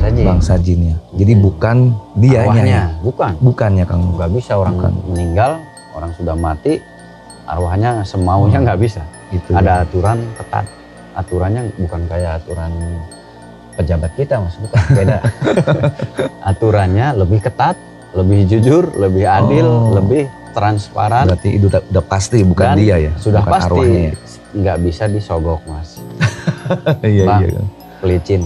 bangsa jin ya. Jadi bukan dianya ya? Bukannya Kang. Nggak bisa orang meninggal, orang sudah mati, arwahnya semaunya nggak bisa. Gitu ada ya. aturan ketat. Aturannya bukan kayak aturan pejabat kita, Mas, bukan, beda. Aturannya lebih ketat, lebih jujur, lebih adil, lebih transparan. Berarti itu udah pasti bukan dia ya? Sudah bukan pasti arwahnya ya? nggak bisa disogok, Mas. Iya, Bang, iya. pelicin,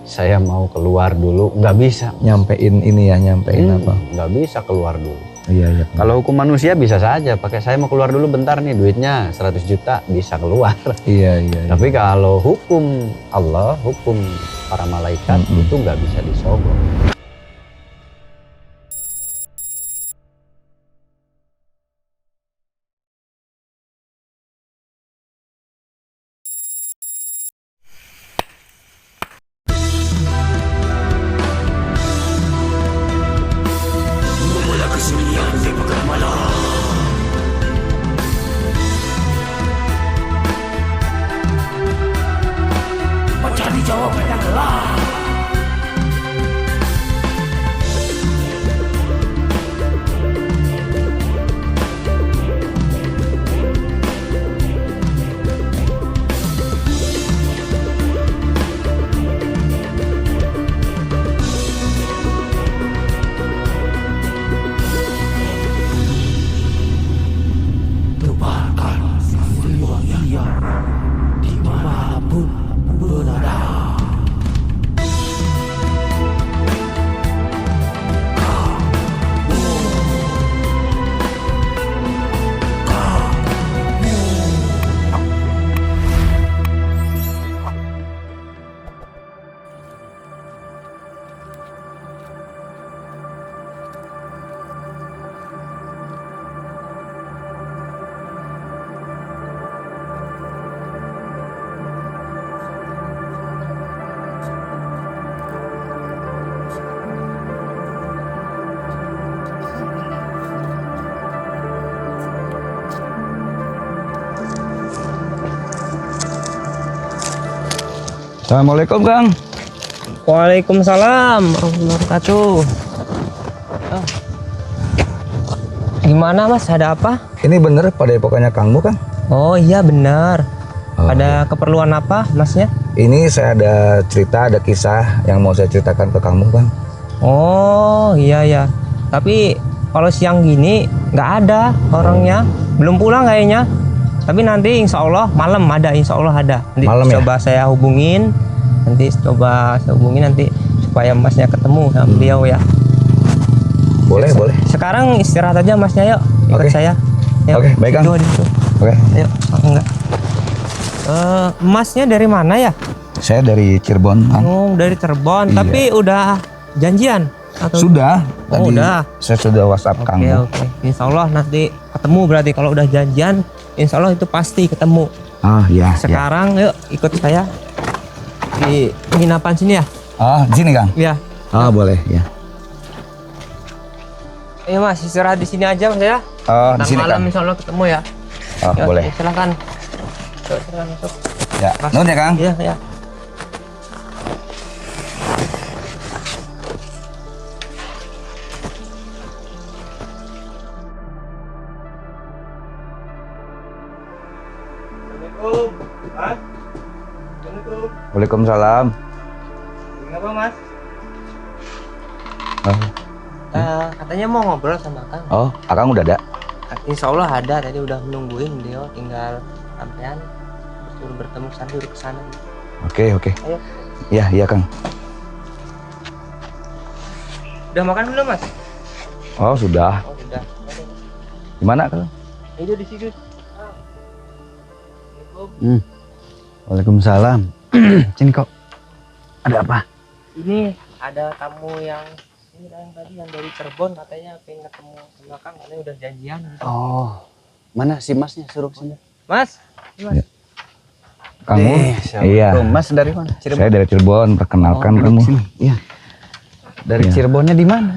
saya mau keluar dulu, nggak bisa. Nyampein ini ya, nyampein apa? Nggak bisa keluar dulu. Iya, iya. Kalau hukum manusia bisa saja, pakai saya mau keluar dulu bentar nih, duitnya 100 juta bisa keluar. Iya, iya. Tapi kalau hukum Allah, hukum para malaikat itu nggak bisa disogok. Mencari jawaban yang gelap. Tebarkan riwayat dimanapun berada. Assalamualaikum Kang. Waalaikumsalam warahmatullahi wabarakatuh. Oh. Gimana Mas, ada apa? Ini bener pada epokannya Kangmu Kang? Oh iya benar. Oh, ada keperluan apa Masnya? Ini saya ada cerita, ada kisah yang mau saya ceritakan ke Kangmu Kang. Oh iya ya. Tapi kalau siang gini nggak ada orangnya, belum pulang kayaknya. Tapi nanti insya Allah malam ada, insya Allah ada. Nanti malam coba saya hubungin, nanti coba saya hubungin nanti supaya Masnya ketemu sama beliau ya. Boleh, boleh. Sekarang istirahat aja Masnya, yuk ikut saya. Oke, baik Kang. Oke. Ayo, enggak. Masnya dari mana ya? Saya dari Cirebon Kang. Oh, dari Cirebon. Iya. Tapi udah janjian? Atau? Sudah. Oh, Tadi udah. saya sudah WhatsApp Kangmu. Oke. Insya Allah nanti ketemu, berarti kalau udah janjian insya Allah itu pasti ketemu. Oh iya. Sekarang yuk ikut saya di penginapan sini ya. Oh di sini Kang? Iya. Oh boleh ya. Ayo Mas, istirahat di sini aja Mas ya. Oh di Ntar sini malam Kang. insya Allah ketemu ya. Oh Yuk, boleh. Silakan. Yuk, silakan masuk. Ya. Nuhun ya Kang. Iya ya. Waalaikumsalam. Kenapa Mas? Oh, Katanya mau ngobrol sama Kang. oh Akang udah ada? Insya Allah ada, tadi udah menungguin beliau, tinggal sampean suruh bertemu sambil ke sana. Oke, oke. Ayo. Iya, iya Kang. Udah makan belum Mas? Oh sudah. Oh sudah. Gimana Kang? Itu di situ. Waalaikumsalam. Sini kok. Ada apa? Ini ada tamu yang ini yang tadi yang dari Cirebon, katanya pengen ketemu sama Kang, katanya udah janjian. Gitu. Oh, mana si Masnya, suruh sini. Mas, ini Mas. Ya. Kamu? Iya. Mas dari mana? Cirebon. Saya dari Cirebon. Perkenalkan duduk kamu. sini. Iya. Dari Iya. Cirebonnya di mana?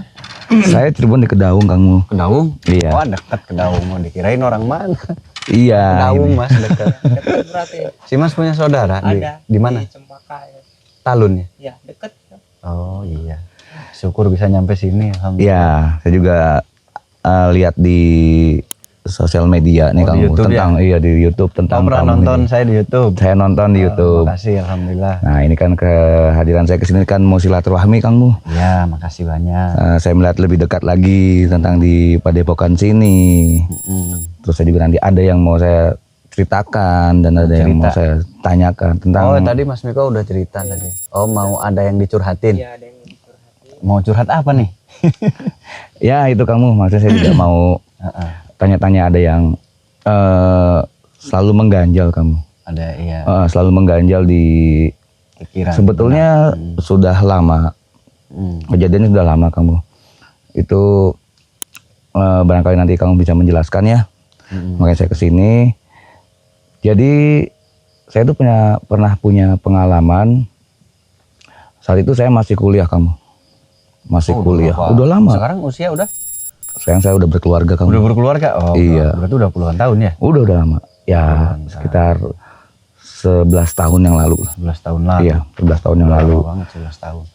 Saya Cirebon di Kedaung kamu. Kedaung. Iya. Oh dekat Kedaung, mau dikirain orang mana? Iya. Kedaung ini. Mas dekat. Deket berarti. Si Mas punya saudara Ada. di mana? Di Cempaka ya. Talun ya. Ya, deket. Oh iya. Syukur bisa nyampe sini. Alhamdulillah. Iya, saya juga lihat di sosial media nih Oh, di kamu YouTube tentang iya di YouTube tentang pernah kamu nonton nih. saya di YouTube. Saya nonton di YouTube. Makasih, alhamdulillah. Nah, ini kan kehadiran saya ke sini kan mau silaturahmi kamu. Ya, makasih banyak. Saya melihat lebih dekat lagi tentang di Padepokan sini. Terus saya juga nanti ada yang mau saya ceritakan dan ada yang mau saya tanyakan tentang. Oh, tadi Mas Miko udah cerita tadi. Oh, mau ada yang dicurhatin. Iya, ada yang curhat. Mau curhat apa nih? Ya itu kamu, maksudnya saya juga mau tanya-tanya ada yang selalu mengganjal kamu. Ada iya. Selalu mengganjal di Pikiran. sebetulnya sudah lama. Kejadiannya sudah lama kamu. Itu barangkali nanti kamu bisa menjelaskan ya. Makanya saya kesini. Jadi saya itu pernah punya pengalaman. Saat itu saya masih kuliah kamu. Masih kuliah. Udah lama. Sekarang usia udah? Sekarang saya udah berkeluarga kamu. Udah berkeluarga? Oh, Iya. Berarti udah puluhan tahun ya? Udah lama. Ya sekitar 11 tahun yang lalu. 11 tahun lalu. Iya, 11 tahun yang lalu. Lama banget 11 tahun.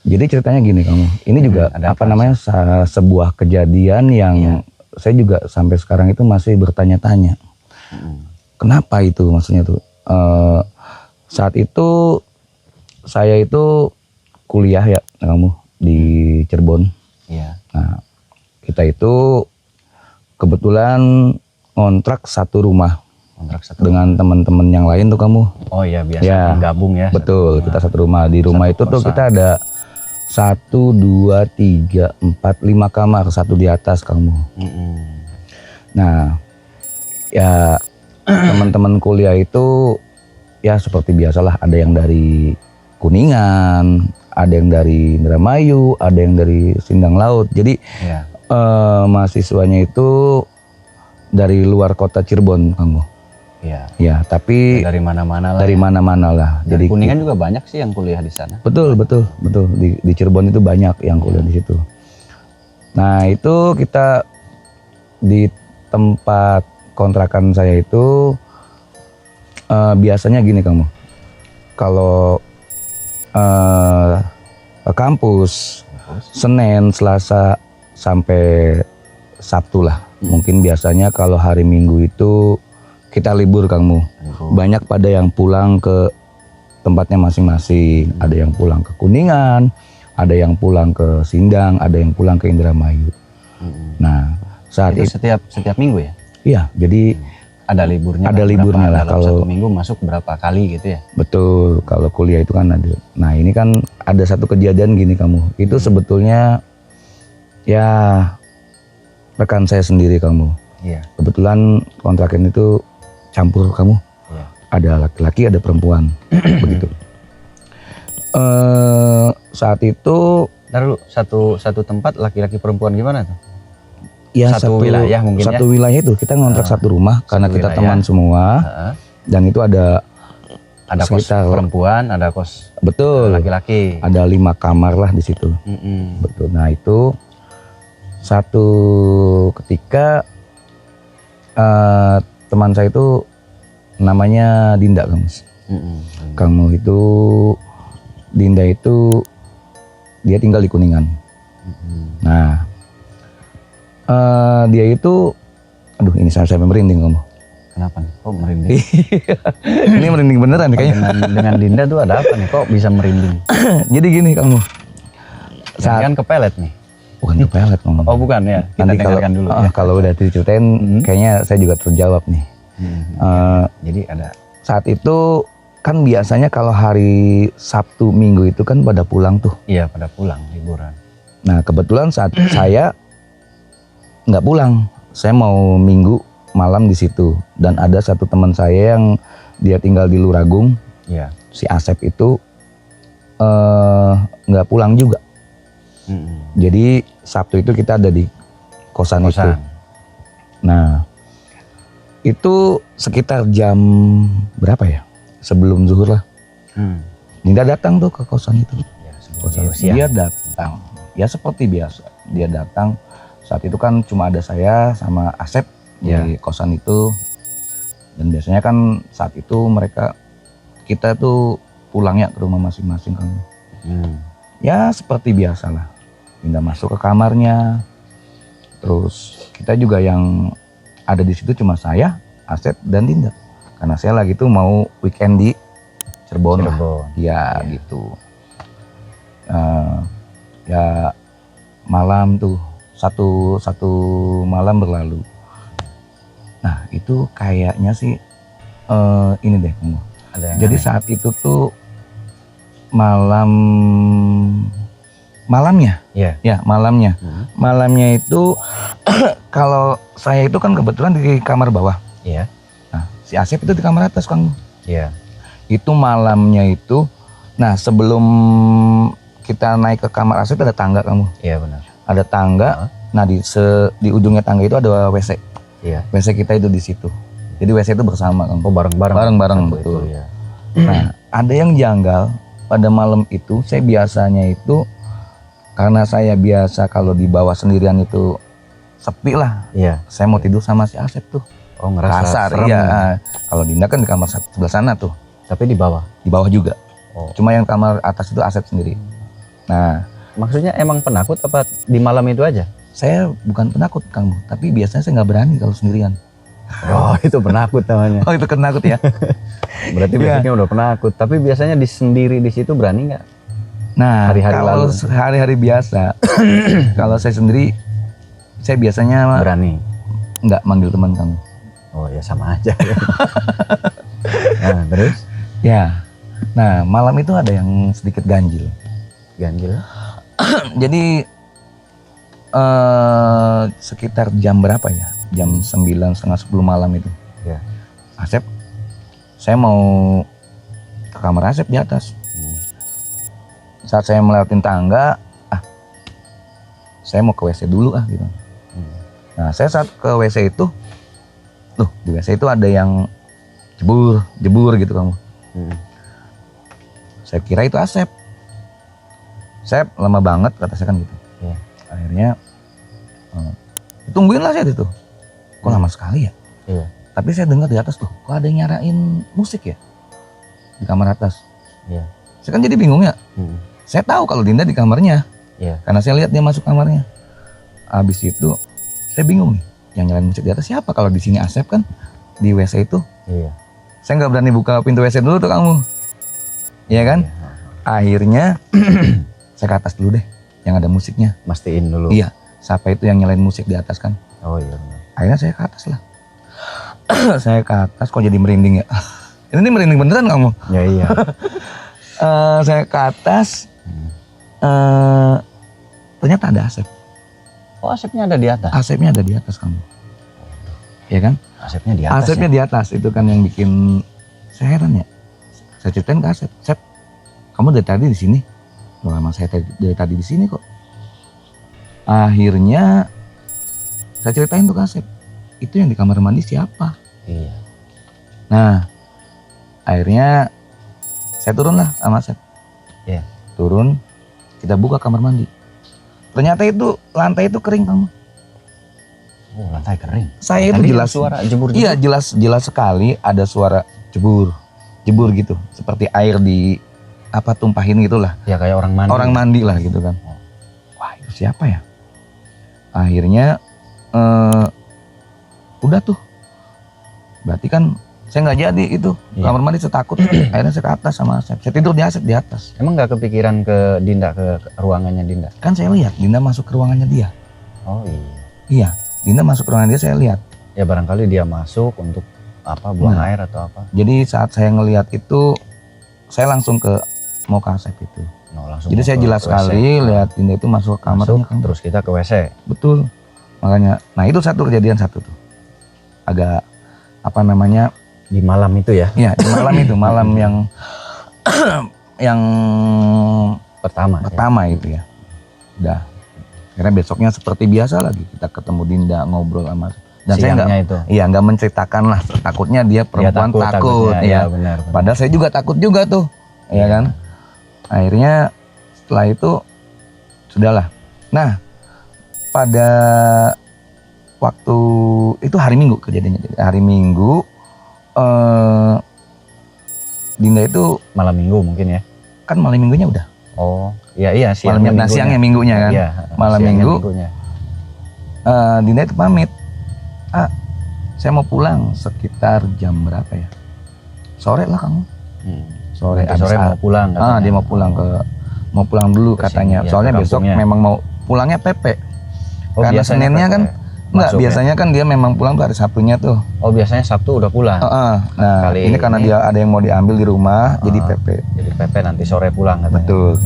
Jadi ceritanya gini kamu. Ini juga ada apa namanya sebuah kejadian yang saya juga sampai sekarang itu masih bertanya-tanya. Kenapa itu maksudnya tuh? Saat itu saya itu kuliah ya kamu di Cirebon. Iya. Nah, kita itu kebetulan ngontrak satu rumah. Kontrak satu. Dengan teman-teman yang lain tuh kamu. Oh iya, biasa Ya, gabung ya. Betul, kita satu rumah. Di rumah itu tuh kita ada 1, 2, 3, 4, 5 kamar, satu di atas kamu. Nah, ya teman-teman kuliah itu ya seperti biasalah, ada yang dari Kuningan, ada yang dari Indramayu, ada yang dari Sindang Laut. Jadi mahasiswanya itu dari luar kota Cirebon kamu. Iya. Ya, tapi Dari mana-mana lah. dari mana-mana lah. Jadi Kuningan juga banyak sih yang kuliah di sana. Betul. Di Cirebon itu banyak yang kuliah di situ. Nah, itu kita di tempat kontrakan saya itu biasanya gini kamu. Kalau ke kampus Senin, Selasa sampai Sabtu lah. Mungkin biasanya kalau hari Minggu itu kita libur kamu. Banyak pada yang pulang ke tempatnya masing-masing. Ada yang pulang ke Kuningan, ada yang pulang ke Sindang, ada yang pulang ke Indramayu. Nah, saat Itu itu setiap minggu ya? iya, jadi Ada liburnya. ada liburnya lah kalau kalau satu minggu masuk berapa kali gitu ya? betul. Kalau kuliah itu kan ada. Nah, ini kan ada satu kejadian gini kamu. Itu sebetulnya ya rekan saya sendiri kamu. Iya. Kebetulan kontrakan itu campur kamu. Iya. Ada laki-laki, ada perempuan. Begitu. Saat itu Ntar dulu, satu tempat laki-laki perempuan gimana tuh? ya Satu wilayah mungkin satu wilayah itu kita ngontrak satu rumah karena kita wilayah. teman semua. Dan itu ada Ada kos sekitar perempuan, ada kos betul. laki-laki. Ada 5 kamar lah di situ. Betul. Nah, itu satu ketika teman saya itu namanya Dinda kamu. Kamu itu Dinda itu dia tinggal di Kuningan. Nah, dia itu, aduh ini saya merinding kamu. Kenapa nih? Kok merinding? Ini merinding beneran nih kayaknya. dengan Dinda tuh ada apa nih? Kok bisa merinding? Jadi gini kamu. Kan kepelet nih. Bukan kepelet kamu. Oh bukan ya. Kita Nanti kalau dengarkan dulu ya. kalau udah diceritain, kayaknya saya juga terjawab nih. Jadi ada. Saat itu kan biasanya kalau hari Sabtu Minggu itu kan pada pulang tuh. Iya pada pulang liburan. Nah kebetulan saat saya nggak pulang, saya mau Minggu malam di situ. Dan ada satu teman saya yang dia tinggal di Luragung, Iya. si Asep itu nggak pulang juga. Jadi Sabtu itu kita ada di kosan itu. Nah itu sekitar jam berapa ya? Sebelum zuhur lah. Dinda datang tuh ke kosan itu. Kosan. Dia datang. Ya seperti biasa. Dia datang. Saat itu kan cuma ada saya sama Asep di kosan itu. Dan biasanya kan saat itu kita tuh pulangnya ke rumah masing-masing kan. Ya seperti biasa lah. Dinda masuk ke kamarnya. Terus kita juga yang ada di situ cuma saya, Asep dan Dinda. Karena saya lagi tuh mau weekend di Cirebon. Lah. Ya gitu. Ya malam tuh satu malam berlalu. Nah itu kayaknya sih ini deh kamu. Jadi saat itu tuh malamnya, ya malamnya, malamnya itu kalau saya itu kan kebetulan di kamar bawah. Iya. Nah si Asep itu di kamar atas Kang. Iya. Itu malamnya itu, nah sebelum kita naik ke kamar Asep ada tangga kamu. Iya benar. Ada tangga. Nah di ujungnya tangga itu ada WC. Iya. WC kita itu di situ. Jadi WC itu bersama Kang. Oh bareng-bareng. Bareng-bareng Satu betul. Itu, ya. Nah ada yang janggal pada malam itu. Saya biasanya itu karena saya biasa kalau di bawah sendirian itu sepi lah. Iya. Saya mau tidur sama si Asep tuh. Oh ngerasa Kasar serem. iya. Kalau Dinda kan di kamar sebelah sana tuh. Tapi di bawah. Di bawah juga. Oh. Cuma yang kamar atas itu Asep sendiri. Nah Maksudnya emang penakut apa di malam itu aja? saya bukan penakut Kang, tapi biasanya saya nggak berani kalau sendirian. Oh itu penakut namanya. Oh itu penakut ya? Berarti Iya. basicnya udah penakut. Tapi biasanya sendiri di situ berani nggak? Nah Hari-hari kalau lalu. hari-hari biasa, kalau saya sendiri, saya biasanya Berani. nggak manggil teman kamu. Oh ya sama aja. Nah terus Ya, nah malam itu ada yang sedikit ganjil. ganjil. Jadi sekitar jam berapa ya? Jam 9, setengah 10 malam itu. Ya. Asep, saya mau ke kamar Asep di atas. Saat saya melewatin tangga, saya mau ke WC dulu gitu. Nah saya saat ke WC itu, loh di WC itu ada yang jebur gitu kamu. Saya kira itu Asep. Sep lama banget kata saya kan gitu. Iya. Akhirnya tungguin lah saya itu. Kok lama sekali ya? Iya. Tapi saya dengar di atas tuh, kok ada yang nyarain musik ya di kamar atas. Iya. Saya kan jadi bingung ya. Saya tahu kalau Dinda di kamarnya, Iya. karena saya lihat dia masuk kamarnya. Habis itu saya bingung nih, yang nyalain musik di atas siapa? Kalau di sini Asep kan di WC itu. Iya. Saya nggak berani buka pintu WC dulu tuh kamu, iya kan? Akhirnya saya ke atas dulu deh, yang ada musiknya. Mastiin dulu. Iya, siapa itu yang nyalain musik di atas kan? Oh iya benar. Akhirnya saya ke atas lah. Saya ke atas kok jadi merinding ya. Ini merinding beneran kamu. Ya iya. Saya ke atas, ternyata ada Asep. Oh Asepnya ada di atas. Asepnya ada di atas kamu. Iya kan? Asepnya di atas. Asepnya di atas, itu kan yang bikin saya heran ya. Saya ceritain ke Asep, Sep, kamu dari tadi di sini? Loh, lama saya dari tadi di sini kok. Akhirnya saya ceritain tuh ke Asep, itu yang di kamar mandi siapa? Iya. Nah, akhirnya saya turun lah sama Asep. Iya. Turun, kita buka kamar mandi. Ternyata itu lantai itu kering kamu. Oh lantai kering. Saya itu Tadi jelas suara jebur. Iya jelas sekali ada suara jebur gitu, seperti air di tumpahin gitulah. Ya kayak orang mandi. Orang mandi lah gitu kan. Wah itu siapa ya? Akhirnya udah tuh. Berarti kan saya nggak jadi itu Iya. kamar mandi, saya takut. Akhirnya saya ke atas sama Asep. Saya tidur di Asep di atas. Emang nggak kepikiran ke Dinda, ke ruangannya Dinda? Kan saya lihat Dinda masuk ke ruangannya dia. Oh iya. Iya, Dinda masuk ke ruangan dia, saya lihat. Ya barangkali dia masuk untuk apa, buang Nah. air atau apa? Jadi saat saya ngelihat itu, saya langsung mau ke Asep itu. No, langsung Jadi mau saya ke jelas WC. sekali lihat Dinda itu masuk ke kamarnya Masuk, kan. terus kita ke WC. Betul. Makanya, nah itu satu kejadian satu tuh. Agak Di malam itu ya? ya di malam itu, malam yang yang Pertama. pertama itu ya. Udah. Karena besoknya seperti biasa lagi kita ketemu Dinda, ngobrol sama. Dan saya Siangnya nggak, itu. iya nggak menceritakan lah. Takutnya dia perempuan takut, takutnya. ya. Ya benar. Padahal saya juga takut juga tuh, ya kan. Akhirnya setelah itu sudahlah. Nah pada waktu itu hari Minggu kejadiannya. Hari Minggu Dinda itu Malam minggu mungkin ya? kan malam minggunya udah Oh, iya Malamnya, nah siangnya minggunya kan. Iya, Malam siangnya minggu. minggunya. Dinda itu pamit. Saya mau pulang sekitar jam berapa ya? Sore lah kamu. Sore. Nanti sore mau pulang. Dia mau pulang dulu Ke katanya. sini, ya, Soalnya ke besok kampungnya. memang mau pulangnya Pepe. Oh, Karena biasanya Seninnya kan enggak, masuk ya? biasanya kan dia memang pulang tuh hari Sabtunya tuh. Oh, biasanya Sabtu udah pulang. Nah, Kali ini karena ini- dia ada yang mau diambil di rumah, jadi Pepe. Jadi Pepe nanti sore pulang katanya. Betul.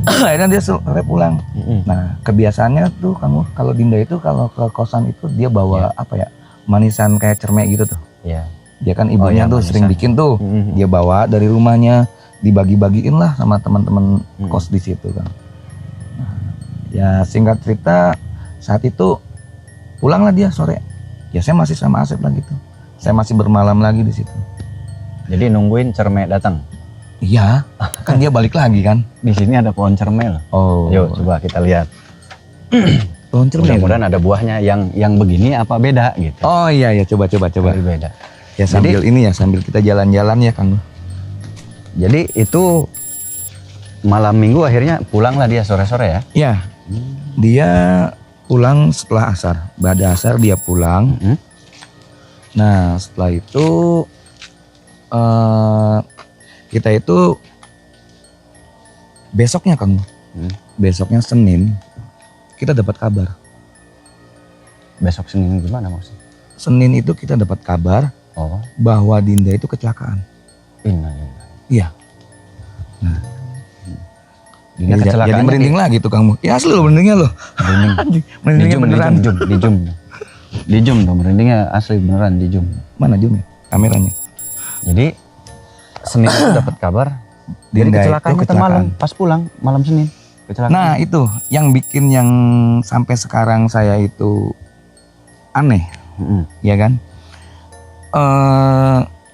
Akhirnya dia sore pulang. Nah, kebiasaannya tuh kamu kalau Dinda itu kalau ke kosan itu dia bawa apa ya? Manisan kayak cermek gitu tuh. Iya. Dia kan ibunya iya, tuh manisan. sering bikin tuh. Dia bawa dari rumahnya, dibagi-bagiin lah sama teman-teman kos di situ kan. Nah, ya singkat cerita saat itu pulanglah dia sore. Ya saya masih sama Asep lagi tuh. Saya masih bermalam lagi di situ. Jadi nungguin cermek datang. Iya, kan dia balik lagi kan. Di sini ada pohon cermel. Oh. Yuk coba kita lihat. Pohon cermek. Mudah-mudahan ada buahnya yang begini apa beda gitu. Oh iya coba. Lebih beda. Ya sambil sambil kita jalan-jalan ya Kang. Jadi itu malam minggu akhirnya pulanglah dia sore-sore ya. Ya. Dia pulang setelah asar. Bada asar dia pulang. Nah, setelah itu kita itu besoknya Kang. Besoknya Senin kita dapat kabar. Besok Senin gimana maksudnya? Senin itu kita dapat kabar Oh, bahwa Dinda itu kecelakaan. innalillahi. Iya. Dinda Jadi kecelakaannya merinding lagi tuh kamu. Ya asli lo merindingnya lo. merinding. Merindingnya beneran. Di jum tuh merindingnya asli beneran di jum. Mana Jum ya? Kameranya. Jadi Senin itu dapat kabar. Jadi Dinda itu kecelakaannya tuh malam pas pulang malam Senin. Kecelakaan. Nah itu yang bikin yang sampai sekarang saya itu aneh, ya kan?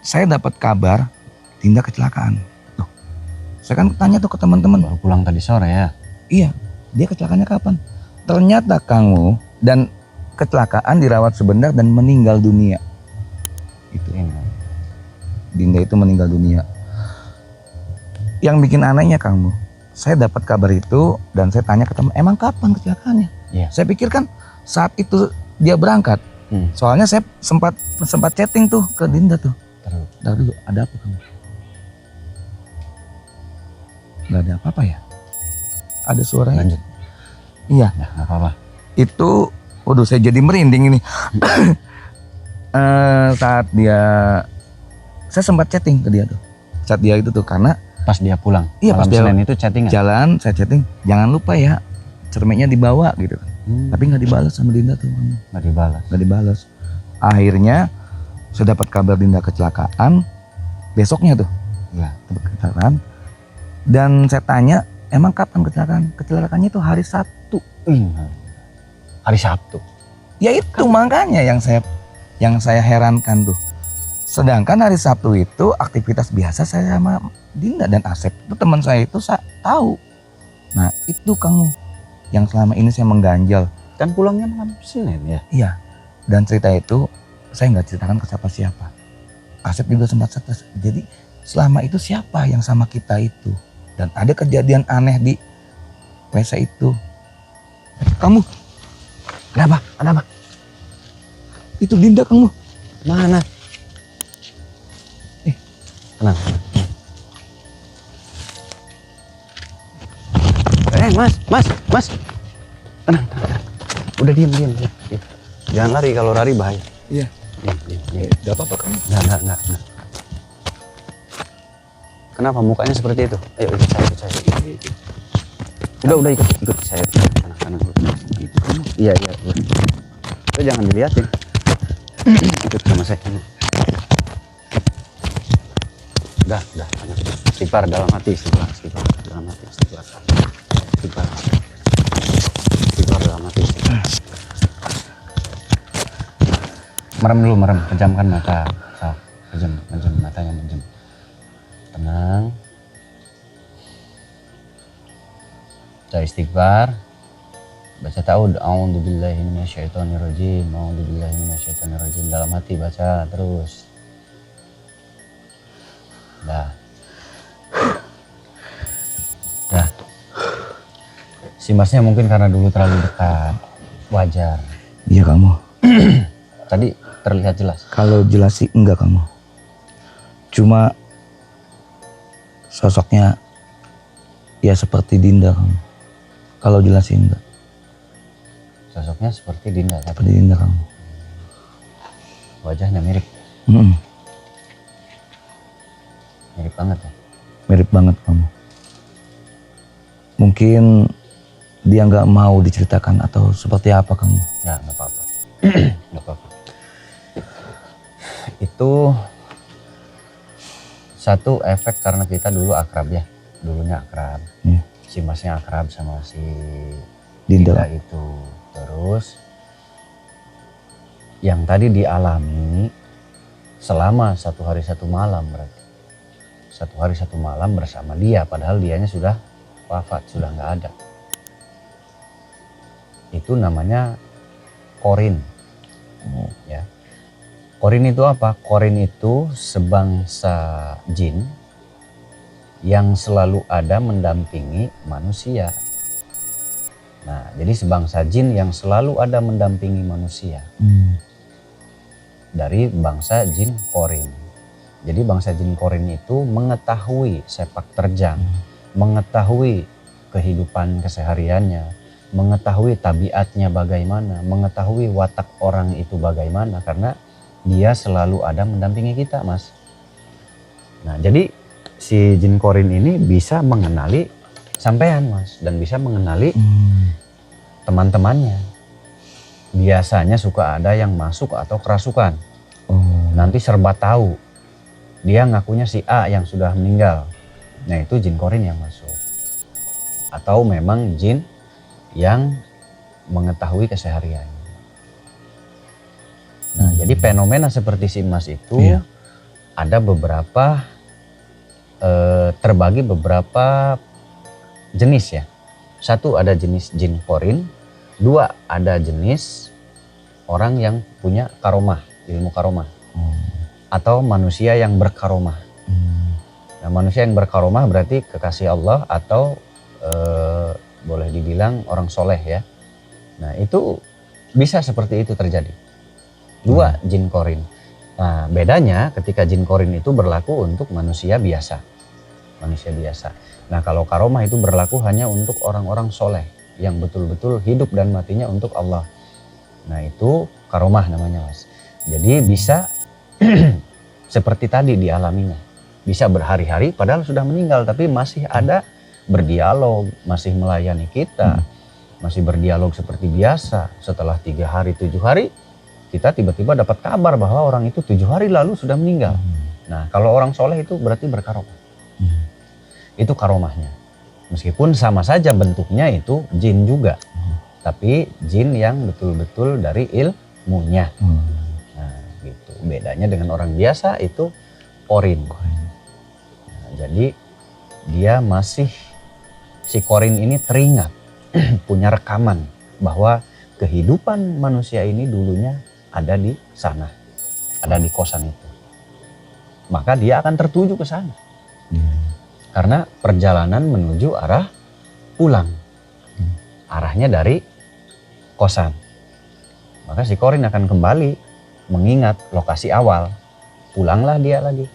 Saya dapat kabar Dinda kecelakaan. Tuh, saya kan tanya tuh ke teman-teman. Baru pulang tadi sore ya. Iya, dia kecelakaannya kapan? Ternyata kamu dan kecelakaan dirawat sebentar dan meninggal dunia. Itu Dinda itu meninggal dunia. Yang bikin anehnya kamu, saya dapat kabar itu dan saya tanya ke teman, emang kapan kecelakaannya? Iya. Saya pikir kan saat itu dia berangkat. Soalnya saya sempat chatting tuh ke Dinda tuh. Ntar dulu, ada apa kamu? Gak ada apa-apa ya? Ada suaranya? Lanjut. Iya. Ya nggak apa-apa. Itu, waduh saya jadi merinding ini. Saat dia, saya sempat chatting ke dia tuh. Saat dia itu tuh karena Pas dia pulang. Iya, pas malam dia Senin itu chattingan. jalan, saya chatting, jangan lupa ya cermeknya dibawa gitu. Tapi nggak dibalas sama Dinda tuh kamu. Nggak dibalas. Nggak dibalas. Akhirnya saya dapat kabar Dinda kecelakaan besoknya tuh. Iya. Kecelakaan. Dan saya tanya, emang kapan kecelakaan? Kecelakaannya itu hari Sabtu. Hari Sabtu. Ya itu makanya yang saya herankan tuh. Sedangkan hari Sabtu itu aktivitas biasa saya sama Dinda dan Asep itu teman saya itu tahu. Nah itu kamu yang selama ini saya mengganjal. Kan pulangnya malam Senin ya. Iya. Dan cerita itu saya nggak ceritakan ke siapa-siapa. Asep juga sempat stres. Jadi selama itu siapa yang sama kita itu? Dan ada kejadian aneh di WC itu. Kamu, Ada apa? itu Dinda kamu. Mana? Tenang. Mas. Tenang. Udah diam. Jangan lari, kalau lari bahaya. Iya. Diam. Gak apa-apa kamu. Enggak. Kenapa mukanya seperti itu? Ayo ikut saya. Udah ikut saya. Tenang. Iya. Lo jangan dilihatin. Ikut sama saya. Udah. Istighfar dalam hati, istighfar dalam hati, istighfar dalam hati. Merem dulu, pejamkan mata. Pejam matanya, pejam. Tenang. Baca istighfar. Baca ta'awud, a'udzubillahi minasyaitonirrajim, a'udzubillahi minasyaitonirrajim. Dalam hati baca terus. Dah. Si Masnya mungkin karena dulu terlalu dekat, wajar. Iya kamu. Tadi terlihat jelas. Kalau jelas sih enggak kamu. Cuma sosoknya ya seperti Dinda kamu. Kalau jelas sih enggak. Sosoknya seperti Dinda tadi. Seperti Dinda kamu. Wajahnya mirip, Mm-mm. mirip banget ya. Mirip banget kamu. Mungkin dia nggak mau diceritakan atau seperti apa kamu? Ya nggak apa-apa, nggak apa-apa. Itu satu efek karena kita dulu akrab ya, dulunya akrab. Iya. Si Masnya akrab sama si Dinda. Dinda itu. Terus yang tadi dialami selama 1 hari 1 malam berarti. 1 hari 1 malam bersama dia, padahal dianya sudah wafat, sudah nggak ada. Itu namanya korin. Ya. Korin itu apa? Korin itu sebangsa jin yang selalu ada mendampingi manusia. Nah, jadi sebangsa jin yang selalu ada mendampingi manusia. Dari bangsa jin korin. Jadi bangsa jin korin itu mengetahui sepak terjang, mengetahui kehidupan kesehariannya, mengetahui tabiatnya bagaimana, mengetahui watak orang itu bagaimana, karena dia selalu ada mendampingi kita, Mas. Nah, jadi si jin korin ini bisa mengenali sampean, Mas, dan bisa mengenali teman-temannya. Biasanya suka ada yang masuk atau kerasukan. Nanti serba tahu. Dia ngakunya si A yang sudah meninggal. Nah, itu jin korin yang masuk. Atau memang jin yang mengetahui keseharian. Nah, jadi fenomena seperti si Mas itu ada beberapa, terbagi beberapa jenis ya. 1 ada jenis jin korin, 2 ada jenis orang yang punya karomah, ilmu karomah. Atau manusia yang berkaromah. Nah, manusia yang berkaromah berarti kekasih Allah atau boleh dibilang orang soleh ya. Nah, itu bisa seperti itu terjadi. 2 jin korin. Nah, bedanya ketika jin korin itu berlaku untuk manusia biasa. Manusia biasa. Nah, kalau karomah itu berlaku hanya untuk orang-orang soleh yang betul-betul hidup dan matinya untuk Allah. Nah, itu karomah namanya, Mas. Jadi bisa seperti tadi dialaminya. Bisa berhari-hari padahal sudah meninggal tapi masih ada berdialog, masih melayani kita, masih berdialog seperti biasa. Setelah 3 hari, 7 hari, kita tiba-tiba dapat kabar bahwa orang itu 7 hari lalu sudah meninggal. Nah, kalau orang soleh itu berarti berkaromah. Itu karomahnya. Meskipun sama saja bentuknya itu jin juga, tapi jin yang betul-betul dari ilmunya. Nah, gitu. Bedanya dengan orang biasa itu korin. Nah, jadi dia masih, si korin ini teringat, punya rekaman bahwa kehidupan manusia ini dulunya ada di sana, ada di kosan itu. Maka dia akan tertuju ke sana. Karena perjalanan menuju arah pulang. Arahnya dari kosan. Maka si korin akan kembali mengingat lokasi awal. Pulanglah dia lagi.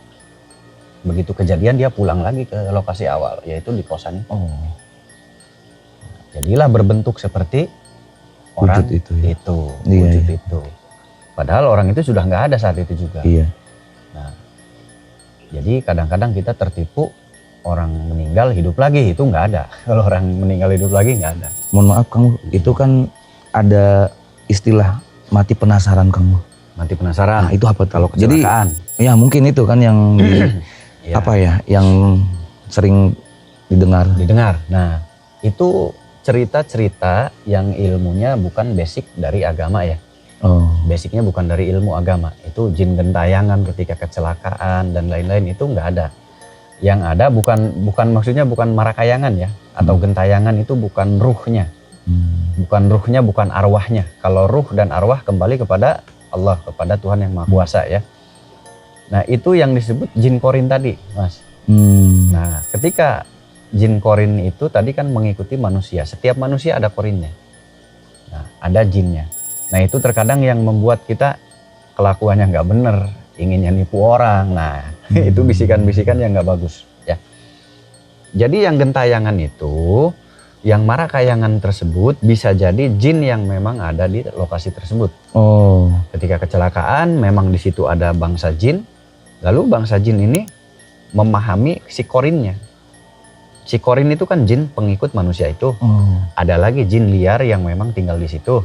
Begitu kejadian dia pulang lagi ke lokasi awal, yaitu di kosan itu. Jadilah berbentuk seperti orang Wujud itu, ya. Wujud itu. Padahal orang itu sudah nggak ada saat itu juga. Iya. Nah, jadi kadang-kadang kita tertipu, orang meninggal hidup lagi, itu nggak ada. Kalau orang meninggal hidup lagi nggak ada. Mohon maaf kamu, itu kan ada istilah mati penasaran kamu. Mati penasaran. Nah, itu apa tuh? Kalau kecelakaan. Jadi ya mungkin itu kan yang Ya. apa ya, yang sering didengar. Nah, itu cerita-cerita yang ilmunya bukan basic dari agama ya. Basicnya bukan dari ilmu agama. Itu jin gentayangan ketika kecelakaan dan lain-lain itu nggak ada. Yang ada bukan maksudnya bukan marakayangan ya, atau gentayangan itu bukan ruhnya. Bukan ruhnya, bukan arwahnya. Kalau ruh dan arwah kembali kepada Allah, kepada Tuhan yang Maha Kuasa ya. Nah, itu yang disebut jin korin tadi, Mas. Nah, ketika jin korin itu tadi kan mengikuti manusia. Setiap manusia ada korinnya. Nah, ada jinnya. Nah, itu terkadang yang membuat kita kelakuannya nggak bener, inginnya nipu orang. Nah, itu bisikan-bisikan yang nggak bagus. Ya. Jadi yang gentayangan itu, yang marakayangan tersebut bisa jadi jin yang memang ada di lokasi tersebut. Oh. Ketika kecelakaan, memang di situ ada bangsa jin. Lalu bangsa jin ini memahami si korinnya. Si korin itu kan jin pengikut manusia itu. Oh. Ada lagi jin liar yang memang tinggal di situ.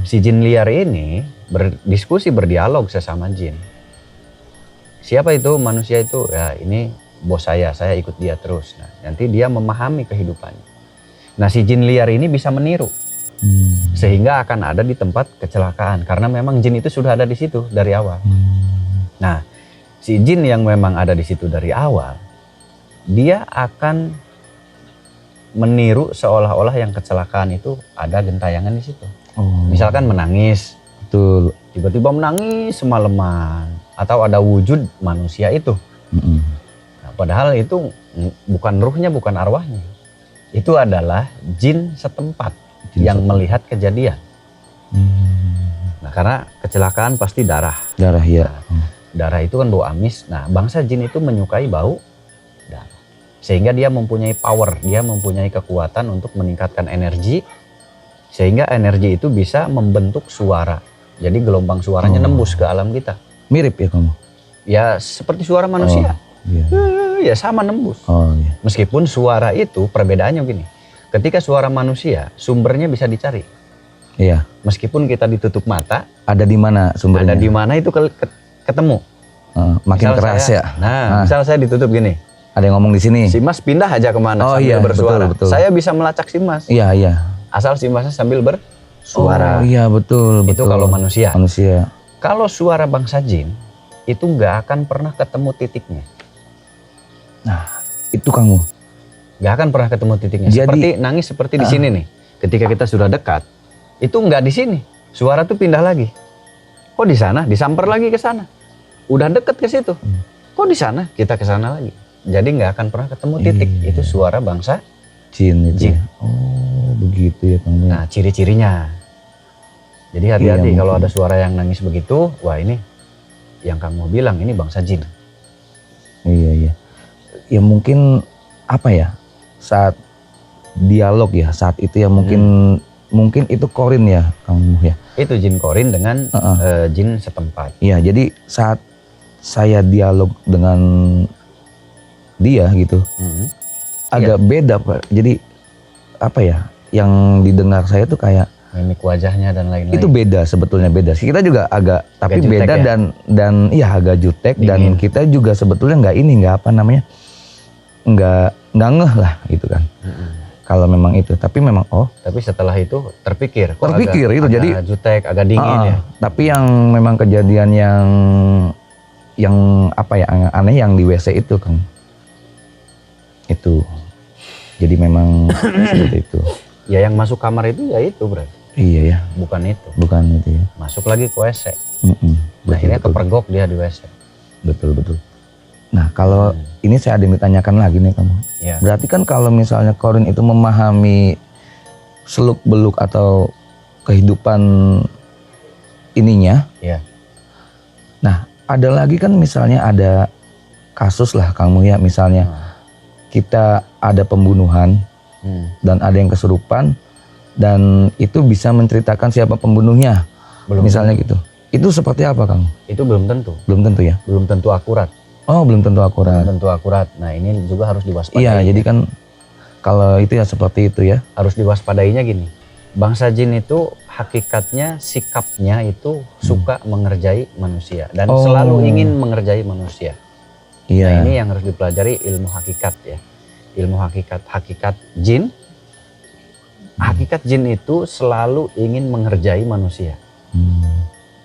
Si jin liar ini berdiskusi, berdialog sesama jin. Siapa itu manusia itu? Ya ini bos saya ikut dia terus. Nah, nanti dia memahami kehidupannya. Nah, si jin liar ini bisa meniru. Sehingga akan ada di tempat kecelakaan. Karena memang jin itu sudah ada di situ dari awal. Nah, si jin yang memang ada di situ dari awal, dia akan meniru seolah-olah yang kecelakaan itu ada gentayangan di situ. Oh. Misalkan menangis, Betul. tiba-tiba menangis semalaman, atau ada wujud manusia itu. Nah, padahal itu bukan ruhnya, bukan arwahnya. Itu adalah jin setempat yang melihat kejadian. Nah, karena kecelakaan pasti darah. Darah ya. Darah itu kan bau amis. Nah, bangsa jin itu menyukai bau darah. Sehingga dia mempunyai power, dia mempunyai kekuatan untuk meningkatkan energi. Sehingga energi itu bisa membentuk suara. Jadi gelombang suaranya nembus ke alam kita. Mirip ya kamu? Ya seperti suara manusia. Iya. Ya sama nembus. Oh iya. Meskipun suara itu perbedaannya begini. Ketika suara manusia, sumbernya bisa dicari. Iya. Meskipun kita ditutup mata, Ada di mana sumbernya? ada di mana itu ketemu. Makin Misal keras saya, ya. Nah, misal saya ditutup gini. Ada yang ngomong di sini. Si Mas pindah aja kemana Oh, sambil iya, bersuara. betul, betul. Saya bisa melacak si Mas. Iya iya. Asal si Masnya sambil bersuara. Oh iya betul. Itu betul. kalau manusia. Manusia. Kalau suara bangsa jin, itu nggak akan pernah ketemu titiknya. Nah itu kamu. Nggak akan pernah ketemu titiknya. Jadi- Seperti nangis seperti di sini nih. Ketika kita sudah dekat, itu nggak di sini. Suara tuh pindah lagi. Kok di sana? Disamper lagi ke sana. Udah deket ke situ. Kok di sana? Kita ke sana lagi. Jadi nggak akan pernah ketemu titik. Iya. Itu suara bangsa. Jin itu. Jin. Ya? Oh begitu ya kamu. Nah, ciri-cirinya. Jadi hati-hati Iya, kalau mungkin. ada suara yang nangis begitu, wah ini yang kamu bilang ini bangsa jin. Iya iya. Ya mungkin apa ya, saat dialog ya, saat itu ya mungkin itu korin ya kamu ya. Itu jin korin dengan jin setempat. Iya, jadi saat saya dialog dengan dia gitu, agak beda Pak. Jadi apa ya, yang didengar saya tuh kayak Mimik wajahnya dan lain-lain. itu beda, sebetulnya beda. Kita juga agak tapi jutek beda ya? dan iya agak jutek. Dingin. Dan kita juga sebetulnya nggak apa namanya, nggak ngeh lah gitu kan. Kalau memang itu, tapi memang Tapi setelah itu terpikir. Kok terpikir agak, itu jadi agak jutek, agak dingin ya. Tapi yang memang kejadian yang apa ya, yang aneh yang di WC itu Kang. Itu. Jadi memang seperti itu. Ya yang masuk kamar itu ya itu berarti. Iya ya, Bukan itu. bukan itu ya. Masuk lagi ke WC. Betul, Akhirnya betul, kepergok dia di WC. betul. Nah kalau ini saya ada yang ditanyakan lagi nih kamu. Ya. Berarti kan kalau misalnya korin itu memahami seluk beluk atau kehidupan ininya. Ya. Nah ada lagi kan misalnya ada kasus lah kamu ya, misalnya kita ada pembunuhan dan ada yang kesurupan dan itu bisa menceritakan siapa pembunuhnya. Belum Misalnya gitu. Itu seperti apa Kang? Itu belum tentu. Belum tentu ya? Belum tentu akurat. Oh belum tentu akurat. Belum tentu akurat. Nah ini juga harus diwaspadai. Iya jadi kan kalau itu ya seperti itu ya. Harus diwaspadainya gini. Bangsa jin itu hakikatnya, sikapnya itu suka mengerjai manusia. Dan Oh. selalu ingin mengerjai manusia. Nah Iya. ini yang harus dipelajari ilmu hakikat ya. Ilmu hakikat jin. Hakikat jin itu selalu ingin mengerjai manusia.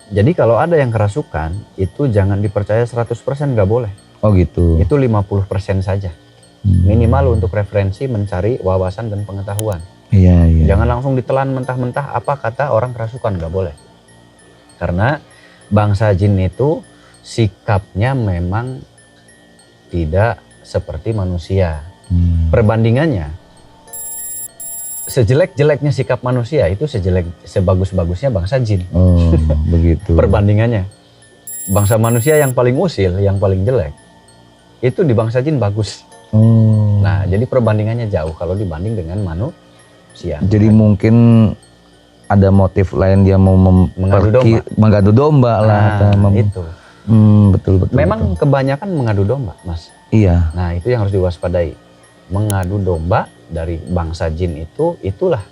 Jadi kalau ada yang kerasukan, itu jangan dipercaya 100%, nggak boleh. Oh gitu. Itu 50% saja. Minimal untuk referensi mencari wawasan dan pengetahuan. Iya iya. Jangan langsung ditelan mentah-mentah apa kata orang kerasukan, nggak boleh. Karena bangsa jin itu sikapnya memang tidak seperti manusia. Perbandingannya, sejelek-jeleknya sikap manusia itu sebagus-bagusnya bangsa jin. Oh, begitu. Perbandingannya, bangsa manusia yang paling usil, yang paling jelek, itu di bangsa jin bagus. Oh. Nah, jadi perbandingannya jauh kalau dibanding dengan manusia. Jadi mungkin ada motif lain dia mau mengadu domba lah. Nah, itu. Betul. Memang kebanyakan mengadu domba, Mas. Iya. Nah, itu yang harus diwaspadai. Mengadu domba dari bangsa jin itulah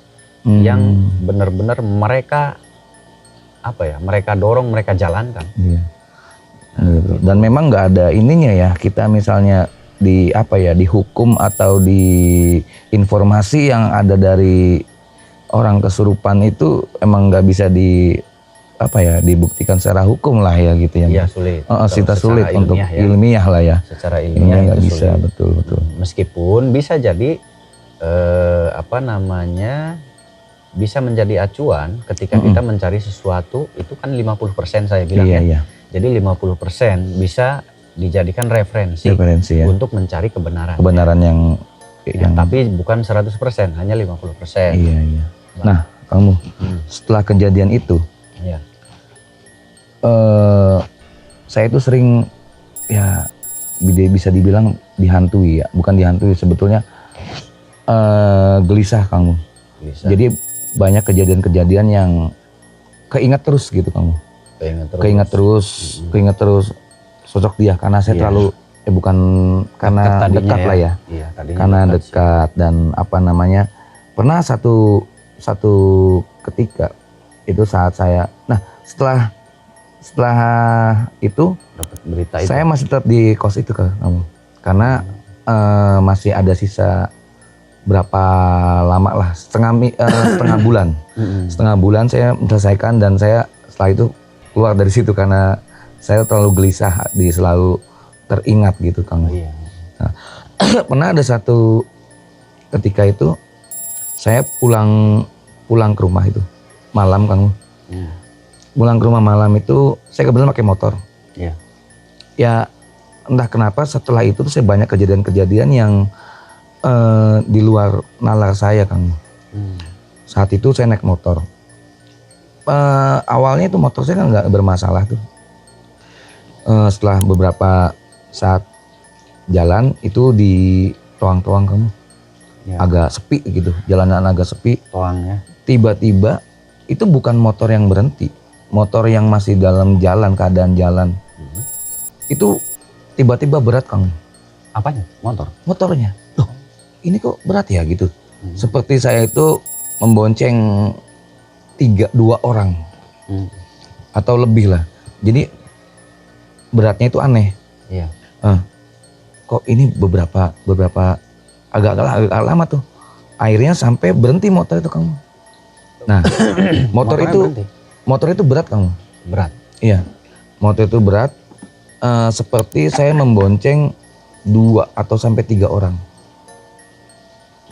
yang benar-benar mereka mereka dorong, mereka jalankan. Iya. Gitu. Dan memang nggak ada ininya ya, kita misalnya dihukum atau di informasi yang ada dari orang kesurupan itu emang nggak bisa dibuktikan secara hukum lah ya gitu ya. Iya, sulit. Kita sulit untuk ya. ilmiah lah ya. Secara ilmiah nggak itu bisa, sulit. betul. Meskipun bisa jadi bisa menjadi acuan ketika kita mencari sesuatu, itu kan 50% saya bilang Iya. Jadi 50% bisa dijadikan referensi ya. untuk mencari kebenaran. Kebenaran yang tapi bukan 100%, hanya 50%. Iya. Nah, kamu setelah kejadian itu, Iya. saya itu sering ya bisa dibilang dihantui ya, bukan dihantui sebetulnya gelisah kamu. Bisa. Jadi banyak kejadian-kejadian yang keingat terus gitu kamu. Keingat terus sosok dia karena saya terlalu bukan karena dekat lah ya. Iya, karena dekat dan pernah satu ketika itu saat saya setelah itu dapat berita itu. saya masih tetap di kos itu ke kamu karena masih ada sisa berapa lama lah setengah bulan. Setengah bulan saya menyelesaikan dan saya setelah itu keluar dari situ karena saya terlalu gelisah, selalu teringat gitu Kang. Iya. Nah, pernah ada satu ketika itu saya pulang ke rumah itu malam Kang. Pulang ke rumah malam itu saya kebetulan pakai motor. Iya. Ya entah kenapa setelah itu saya banyak kejadian-kejadian yang di luar nalar saya Kang. Saat itu saya naik motor. Awalnya itu motor saya kan nggak bermasalah tuh. Setelah beberapa saat jalan itu di toang-toang kamu agak sepi gitu, jalanan agak sepi. Toangnya. Tiba-tiba itu bukan motor yang berhenti, motor yang masih dalam jalan, keadaan jalan. Itu tiba-tiba berat Kang. Apanya? Motornya. Loh, ini kok berat ya gitu. Seperti saya itu membonceng 2 orang atau lebih lah. Jadi beratnya itu aneh. Iya. Kok ini beberapa agak lama tuh. Akhirnya sampai berhenti motor itu kamu. Nah, motor itu berat kamu. Berat. Iya. Motor itu berat. Seperti saya membonceng 2 atau sampai 3 orang.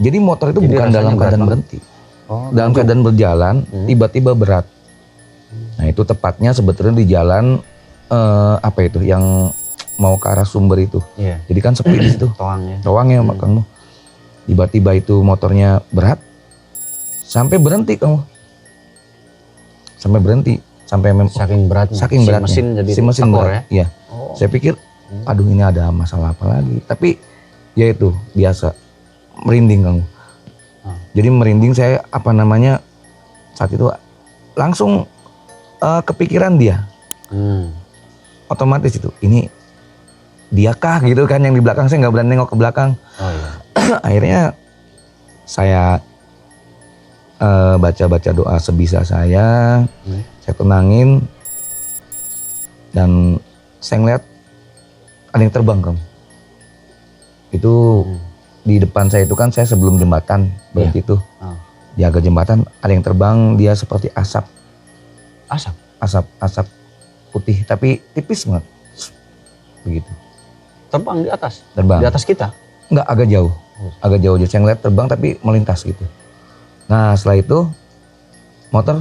Jadi motor itu bukan dalam keadaan berhenti. Dalam keadaan berjalan, tiba-tiba berat. Nah itu tepatnya sebetulnya di jalan yang mau ke arah sumber itu. Iya. Jadi kan sepi di situ. Toangnya kamu. Tiba-tiba itu motornya berat, sampai berhenti kamu. Saking beratnya. Si mesin berat. Ya. Saya pikir, aduh ini ada masalah apa lagi. Tapi ya itu biasa merinding kamu. Jadi merinding saya saat itu langsung kepikiran dia. Otomatis itu ini diakah gitu kan yang di belakang, saya nggak berani nengok ke belakang. Akhirnya saya baca doa sebisa saya tenangin dan saya ngeliat ada yang terbang kamu. Itu di depan saya itu kan saya sebelum jembatan berarti itu di agak jembatan ada yang terbang, dia seperti asap putih tapi tipis banget begitu. Terbang di atas? Terbang. Di atas kita? Enggak, agak jauh jadi saya ngeliat terbang tapi melintas gitu. Nah setelah itu motor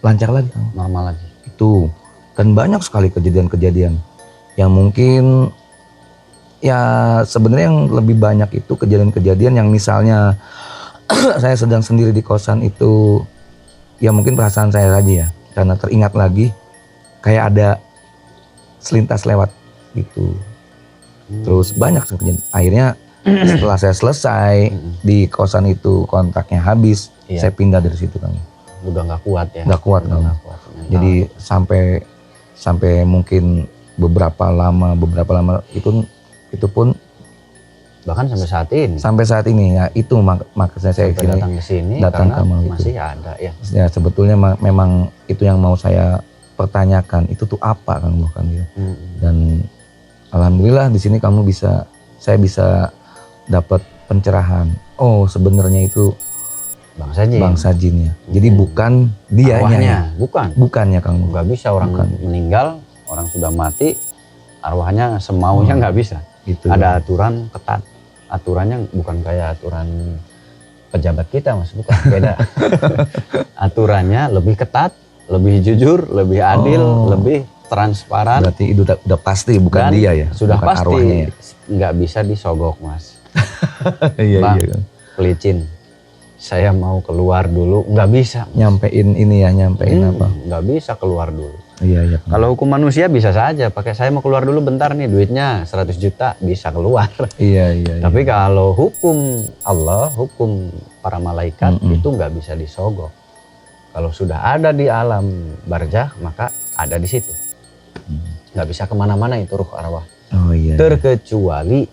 lancar lagi, normal lagi. Itu dan banyak sekali kejadian-kejadian yang mungkin ya sebenarnya yang lebih banyak itu kejadian-kejadian yang misalnya saya sedang sendiri di kosan itu, ya mungkin perasaan saya saja ya, karena teringat lagi kayak ada selintas lewat gitu. Terus banyak kejadian. Akhirnya setelah saya selesai di kosan itu kontaknya habis, Iya. saya pindah dari situ Kang. Udah nggak kuat ya. Nggak kuat Udah Kang. nggak kuat. Jadi sampai mungkin beberapa lama itu pun bahkan sampai saat ini ya, itu makanya saya sampai datang ke sini datang karena ke Maluku. masih ada ya. Ya sebetulnya memang itu yang mau saya pertanyakan, itu tuh apa Kang bukan gitu. Dan alhamdulillah di sini saya bisa dapat pencerahan. Oh sebenarnya itu bangsa jin ya. Jadi bukan dianya Arwahnya, ya. Bukannya Kang. nggak bisa orang Bukan. meninggal, orang sudah mati, arwahnya semaunya nggak bisa. Gitu. Ada aturan ketat. Aturannya bukan kayak aturan pejabat kita Mas, bukan, beda. Aturannya lebih ketat, lebih jujur, lebih adil, lebih transparan. Berarti itu udah pasti bukan dan dia ya. Sudah bukan pasti arwahnya ya. nggak bisa disogok Mas. Iya Bang, iya Kang. pelicin. Saya mau keluar dulu, nggak bisa. Nyampein apa? Nggak bisa keluar dulu. Iya iya Kang. Kalau hukum manusia bisa saja, pakai saya mau keluar dulu bentar nih duitnya 100 juta bisa keluar. Iya iya. Tapi kalau hukum Allah, hukum para malaikat itu nggak bisa disogok. Kalau sudah ada di alam barzakh maka ada di situ. Nggak bisa kemana-mana itu ruh arwah. Oh iya. Terkecuali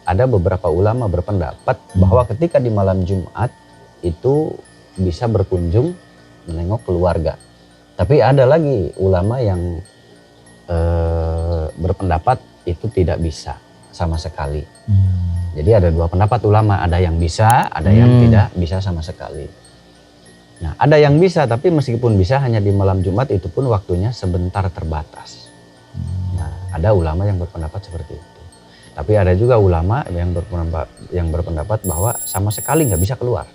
ada beberapa ulama berpendapat bahwa ketika di malam Jumat itu bisa berkunjung menengok keluarga. Tapi ada lagi ulama yang berpendapat itu tidak bisa sama sekali. Jadi ada dua pendapat ulama, ada yang bisa, ada yang tidak bisa sama sekali. Nah, ada yang bisa, tapi meskipun bisa hanya di malam Jumat itu pun waktunya sebentar terbatas. Nah, ada ulama yang berpendapat seperti itu. Tapi ada juga ulama yang berpendapat bahwa sama sekali nggak bisa keluar.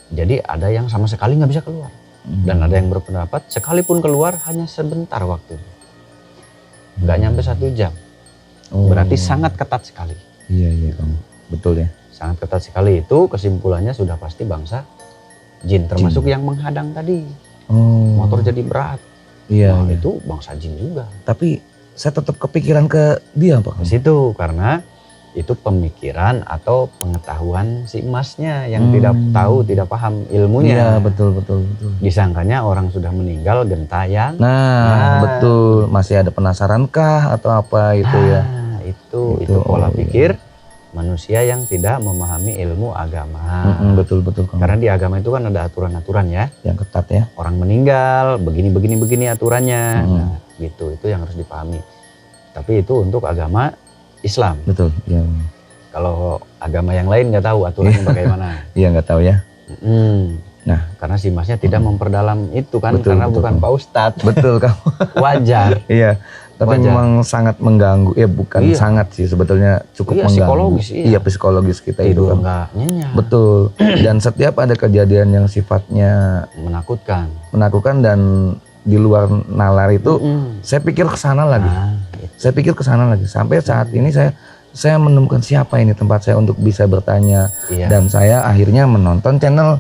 Jadi ada yang sama sekali nggak bisa keluar. Dan ada yang berpendapat sekalipun keluar hanya sebentar waktunya. Nggak nyampe 1 jam. Berarti sangat ketat sekali. Iya iya Kang. Betul ya. Sangat ketat sekali itu kesimpulannya sudah pasti bangsa jin. Termasuk yang menghadang tadi. Motor jadi berat. Iya, Nah, iya. itu bangsa jin juga. Tapi saya tetap kepikiran ke dia Pak. Di situ karena itu pemikiran atau pengetahuan si emasnya yang tidak tahu, tidak paham ilmunya. Iya betul. Disangkanya orang sudah meninggal gentayangan. Nah, betul. Masih ada penasarankah atau apa itu ya? Itu pola pikir manusia yang tidak memahami ilmu agama. Betul Kang. Karena di agama itu kan ada aturan-aturan ya. Yang ketat ya. Orang meninggal begini aturannya. Nah, gitu. Itu yang harus dipahami. Tapi itu untuk agama Islam. Betul. Ya. Kalau agama yang lain nggak tahu aturannya bagaimana. Iya nggak tahu ya. Nah, karena si masnya tidak memperdalam itu kan, Betul, karena betul, bukan Kang. Pak Ustadz. Betul Kang. Wajar. Iya. Tapi Wajar. memang sangat mengganggu. Ya bukan Iya. sangat sih sebetulnya cukup Iya, mengganggu. psikologis, iya. Iya psikologis kita itu Tidur kan. nggak nyenyak. Betul. Dan setiap ada kejadian yang sifatnya Menakutkan. dan di luar nalar itu, saya pikir ke sana lagi. Nah, itu. Saya pikir ke sana lagi. Sampai saat ini saya menemukan siapa ini tempat saya untuk bisa bertanya. Iya. Dan saya akhirnya menonton channel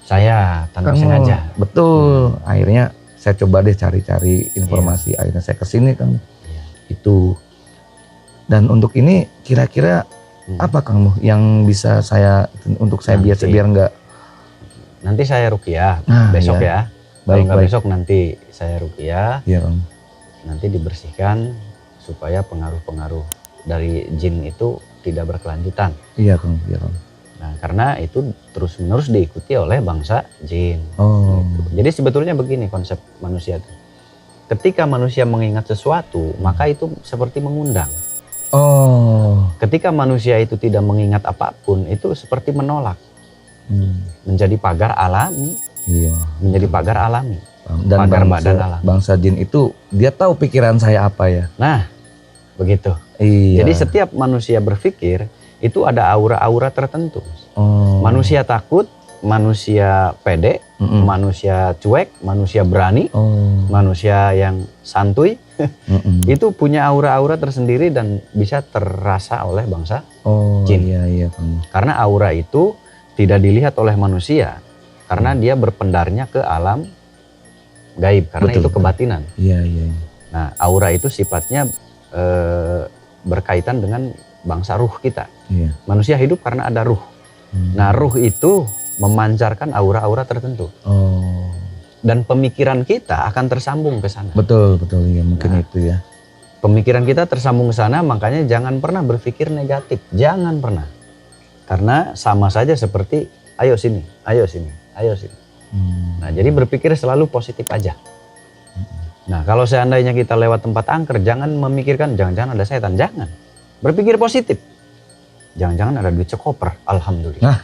Saya tanpa Kang Mul. sengaja. Betul. Akhirnya saya coba deh cari-cari informasi. Akhirnya saya kesini Kang. Iya. Itu. Dan untuk ini kira-kira apa Kang Mul yang bisa saya untuk saya Nanti. biar nggak. Nanti saya ruqyah Nah, besok iya. ya. Kalau nggak Baik. besok nanti saya ruqyah, Iya Kang. nanti dibersihkan supaya pengaruh-pengaruh dari jin itu tidak berkelanjutan. Iya Kang. Iya Kang. Nah, karena itu terus-menerus diikuti oleh bangsa jin. Oh. Jadi sebetulnya begini konsep manusia itu. Ketika manusia mengingat sesuatu, maka itu seperti mengundang. Oh. Ketika manusia itu tidak mengingat apapun, itu seperti menolak. Menjadi pagar alami. Iya. Menjadi pagar alami. Dan Pagar badan alam. bangsa jin itu dia tahu pikiran saya apa ya. Nah, begitu. Iya. Jadi setiap manusia berpikir, itu ada aura-aura tertentu. Oh. Manusia takut, manusia pede, manusia cuek, manusia berani, Oh. manusia yang santuy, Itu punya aura-aura tersendiri dan bisa terasa oleh bangsa Oh jin. iya Kang. Karena aura itu tidak dilihat oleh manusia, karena dia berpendarnya ke alam gaib, karena Betul, itu betul. kebatinan. Iya. Nah, aura itu sifatnya berkaitan dengan bangsa ruh kita. Iya. Manusia hidup karena ada ruh. Nah, ruh itu memancarkan aura-aura tertentu. Oh Dan pemikiran kita akan tersambung ke sana. betul iya mungkin Nah. itu ya. Pemikiran kita tersambung ke sana, makanya jangan pernah berpikir negatif. Jangan pernah. Karena sama saja seperti ayo sini, ayo sini, ayo sini. Nah, jadi berpikir selalu positif aja. Nah, kalau seandainya kita lewat tempat angker, jangan memikirkan jangan-jangan ada setan. Jangan. Berpikir positif. Jangan-jangan ada duit sekoper. Alhamdulillah.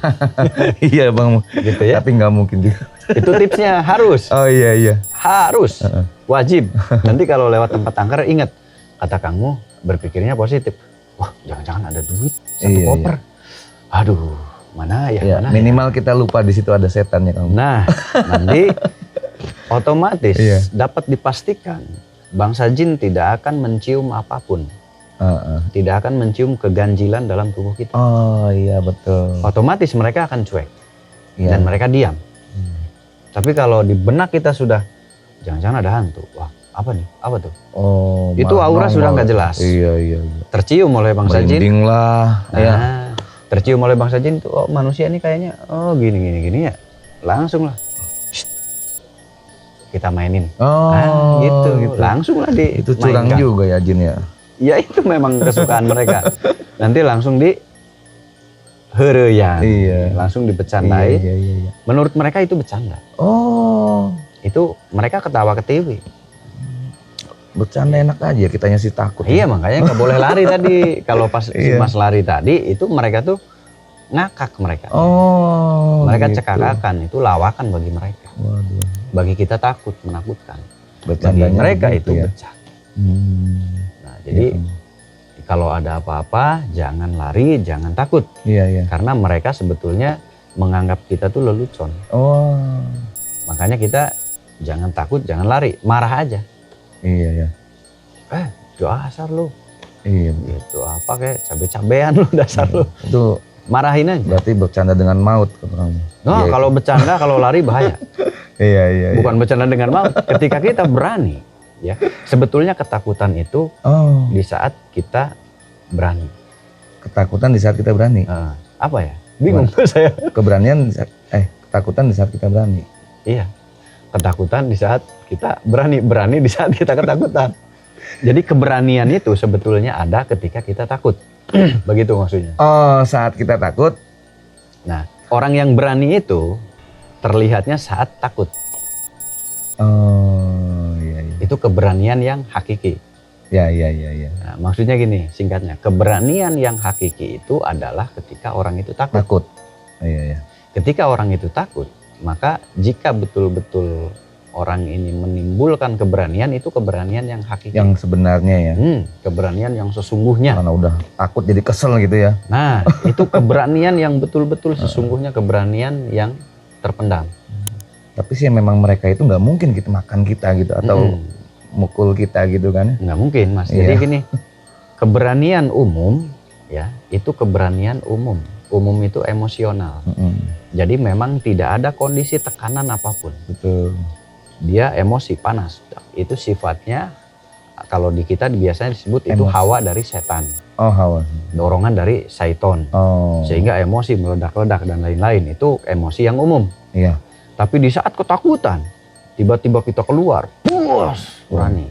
Iya Bang. Gitu ya. Tapi nggak mungkin juga. Itu tipsnya harus. Oh iya. Harus. Wajib. Nanti kalau lewat tempat angker ingat. Kata kamu berpikirnya positif. Wah, jangan-jangan ada duit satu Iya, koper. Aduh, mana ya? Iya, Mana ya? minimal kita lupa di situ ada setan ya Kang. Nah, nanti otomatis Iya. dapat dipastikan bangsa jin tidak akan mencium apapun, tidak akan mencium keganjilan dalam tubuh kita. Oh iya betul. Otomatis mereka akan cuek Iya. dan mereka diam. Tapi kalau di benak kita sudah jangan-jangan ada hantu, wah apa nih? Apa tuh? Oh. Itu aura sudah nggak jelas. Iya. Tercium oleh bangsa jin. Merinding lah. Nah, Ya. tercium oleh bangsa jin tuh, oh manusia ini kayaknya, oh gini ya, langsung lah. Shh, kita mainin. Oh gitu. Langsung lah di Itu curang mainkan. juga ya jin ya. Ya itu memang kesukaan mereka. Nanti langsung di heureuyan. Iya. Langsung dibecandai. Iya. Menurut mereka itu bercanda. Oh. Itu mereka ketawa ketiwi. Bercanda enak aja, kitanya sih takut. Iya, makanya nggak boleh lari tadi. Kalau pas si Iya. Mas lari tadi itu mereka tuh ngakak mereka. Oh. Mereka gitu. cekakakan, itu lawakan bagi mereka. Waduh. Bagi kita takut, menakutkan. Bagi Bercandanya mereka begitu itu ya. bercanda. Nah, Iya, jadi Kang. kalau ada apa-apa jangan lari, jangan takut. Iya. Karena mereka sebetulnya menganggap kita tuh lelucon. Oh. Makanya kita jangan takut, jangan lari, marah aja. Iya. Dasar lu. Iya. Gitu apa kayak cabe-cabean lu dasar lu. Itu Marahin aja. berarti bercanda dengan maut katanya. No, kalau bercanda, kalau lari bahaya. Iya. Bukan bercanda dengan maut. Ketika kita berani, ya. Sebetulnya ketakutan itu Oh, di saat kita berani. ketakutan di saat kita berani. Apa ya? Bingung saya. Keberanian di saat, ketakutan di saat kita berani. Iya. Ketakutan di saat kita berani. Berani di saat kita ketakutan. Jadi keberanian itu sebetulnya ada ketika kita takut. Begitu maksudnya. Oh, saat kita takut. Nah, orang yang berani itu terlihatnya saat takut. Oh, iya. Itu keberanian yang hakiki. Iya. Nah, maksudnya gini, singkatnya. Keberanian yang hakiki itu adalah ketika orang itu takut. Takut. Iya. Ketika orang itu takut, maka jika betul-betul orang ini menimbulkan keberanian, itu keberanian yang hakiki. Yang sebenarnya ya. Keberanian yang sesungguhnya. Karena udah takut jadi kesel gitu ya. Nah, itu keberanian yang betul-betul sesungguhnya, keberanian yang terpendam. Tapi sih memang mereka itu nggak mungkin gitu makan kita gitu atau mukul kita gitu kan. Nggak mungkin, Mas. Iya. Jadi gini, keberanian umum, ya, itu keberanian umum. Umum itu emosional. Jadi memang tidak ada kondisi tekanan apapun. Betul. Dia emosi, panas. Itu sifatnya, kalau di kita biasanya disebut itu Emosi. hawa dari setan. Oh, hawa. Dorongan dari syaiton. Oh. Sehingga emosi meledak-ledak dan lain-lain. Itu emosi yang umum. Iya. Tapi di saat ketakutan, tiba-tiba kita keluar, puas, berani.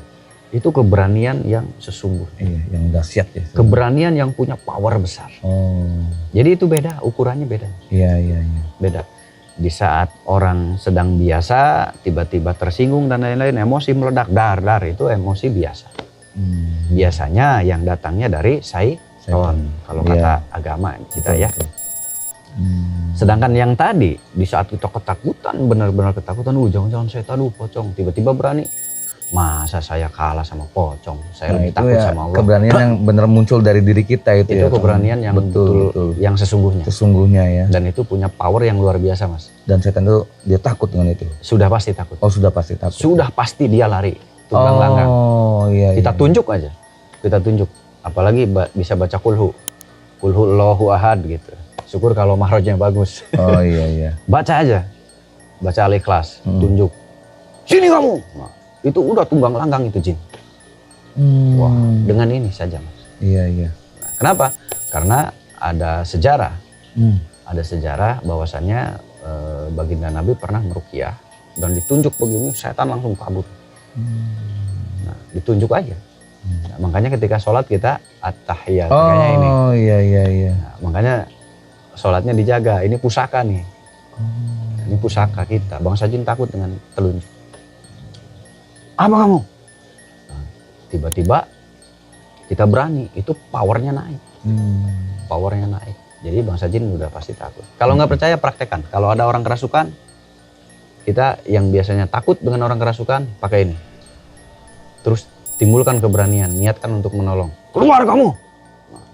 Itu keberanian yang sesungguhnya. Iya, yang dahsyat ya. Keberanian yang punya power besar. Oh. Jadi itu beda, ukurannya beda. Iya. Beda. Di saat orang sedang biasa, tiba-tiba tersinggung dan lain-lain, emosi meledak, dar, itu emosi biasa. Biasanya yang datangnya dari syaiton, kalau Iya. kata agama kita ya. Betul. Sedangkan yang tadi, di saat kita ketakutan, benar-benar ketakutan, jangan-jangan setan, pocong, tiba-tiba berani. Masa saya kalah sama pocong, saya lebih itu takut ya sama Allah. keberanian yang benar muncul dari diri kita itu Itu ya. keberanian yang betul, yang sesungguhnya. Sesungguhnya ya. Dan itu punya power yang luar biasa, Mas. Dan setan itu dia takut dengan itu. Sudah pasti takut. Oh, sudah pasti takut. Sudah pasti dia lari, tunggang langgang. Oh, Oh iya. Kita iya. tunjuk aja. Kita tunjuk. Apalagi bisa baca kulhu. Kulhu Allahu ahad gitu. Syukur kalau mahrojnya bagus. Oh iya iya. Baca aja. Baca Al-Ikhlas, tunjuk. Sini kamu. Nah, itu udah tunggang langgang itu jin. Wah, dengan ini saja Mas. Iya iya. Nah, kenapa? Karena ada sejarah. Ada sejarah bahwasannya baginda Nabi pernah meruqyah dan ditunjuk begini, setan langsung kabur. Nah, ditunjuk aja. Nah, makanya ketika sholat kita at-tahiyat kayaknya ini. Oh iya iya iya. Nah, makanya sholatnya dijaga. Ini pusaka nih. Ini pusaka kita. Bangsa jin takut dengan telunjuk. Apa kamu? Nah, tiba-tiba kita berani. Itu powernya naik. Powernya naik. Jadi bangsa jin udah pasti takut. Kalau nggak percaya praktekan. Kalau ada orang kerasukan, kita yang biasanya takut dengan orang kerasukan pakai ini. Terus timbulkan keberanian, niatkan untuk menolong. Keluar kamu. Nah,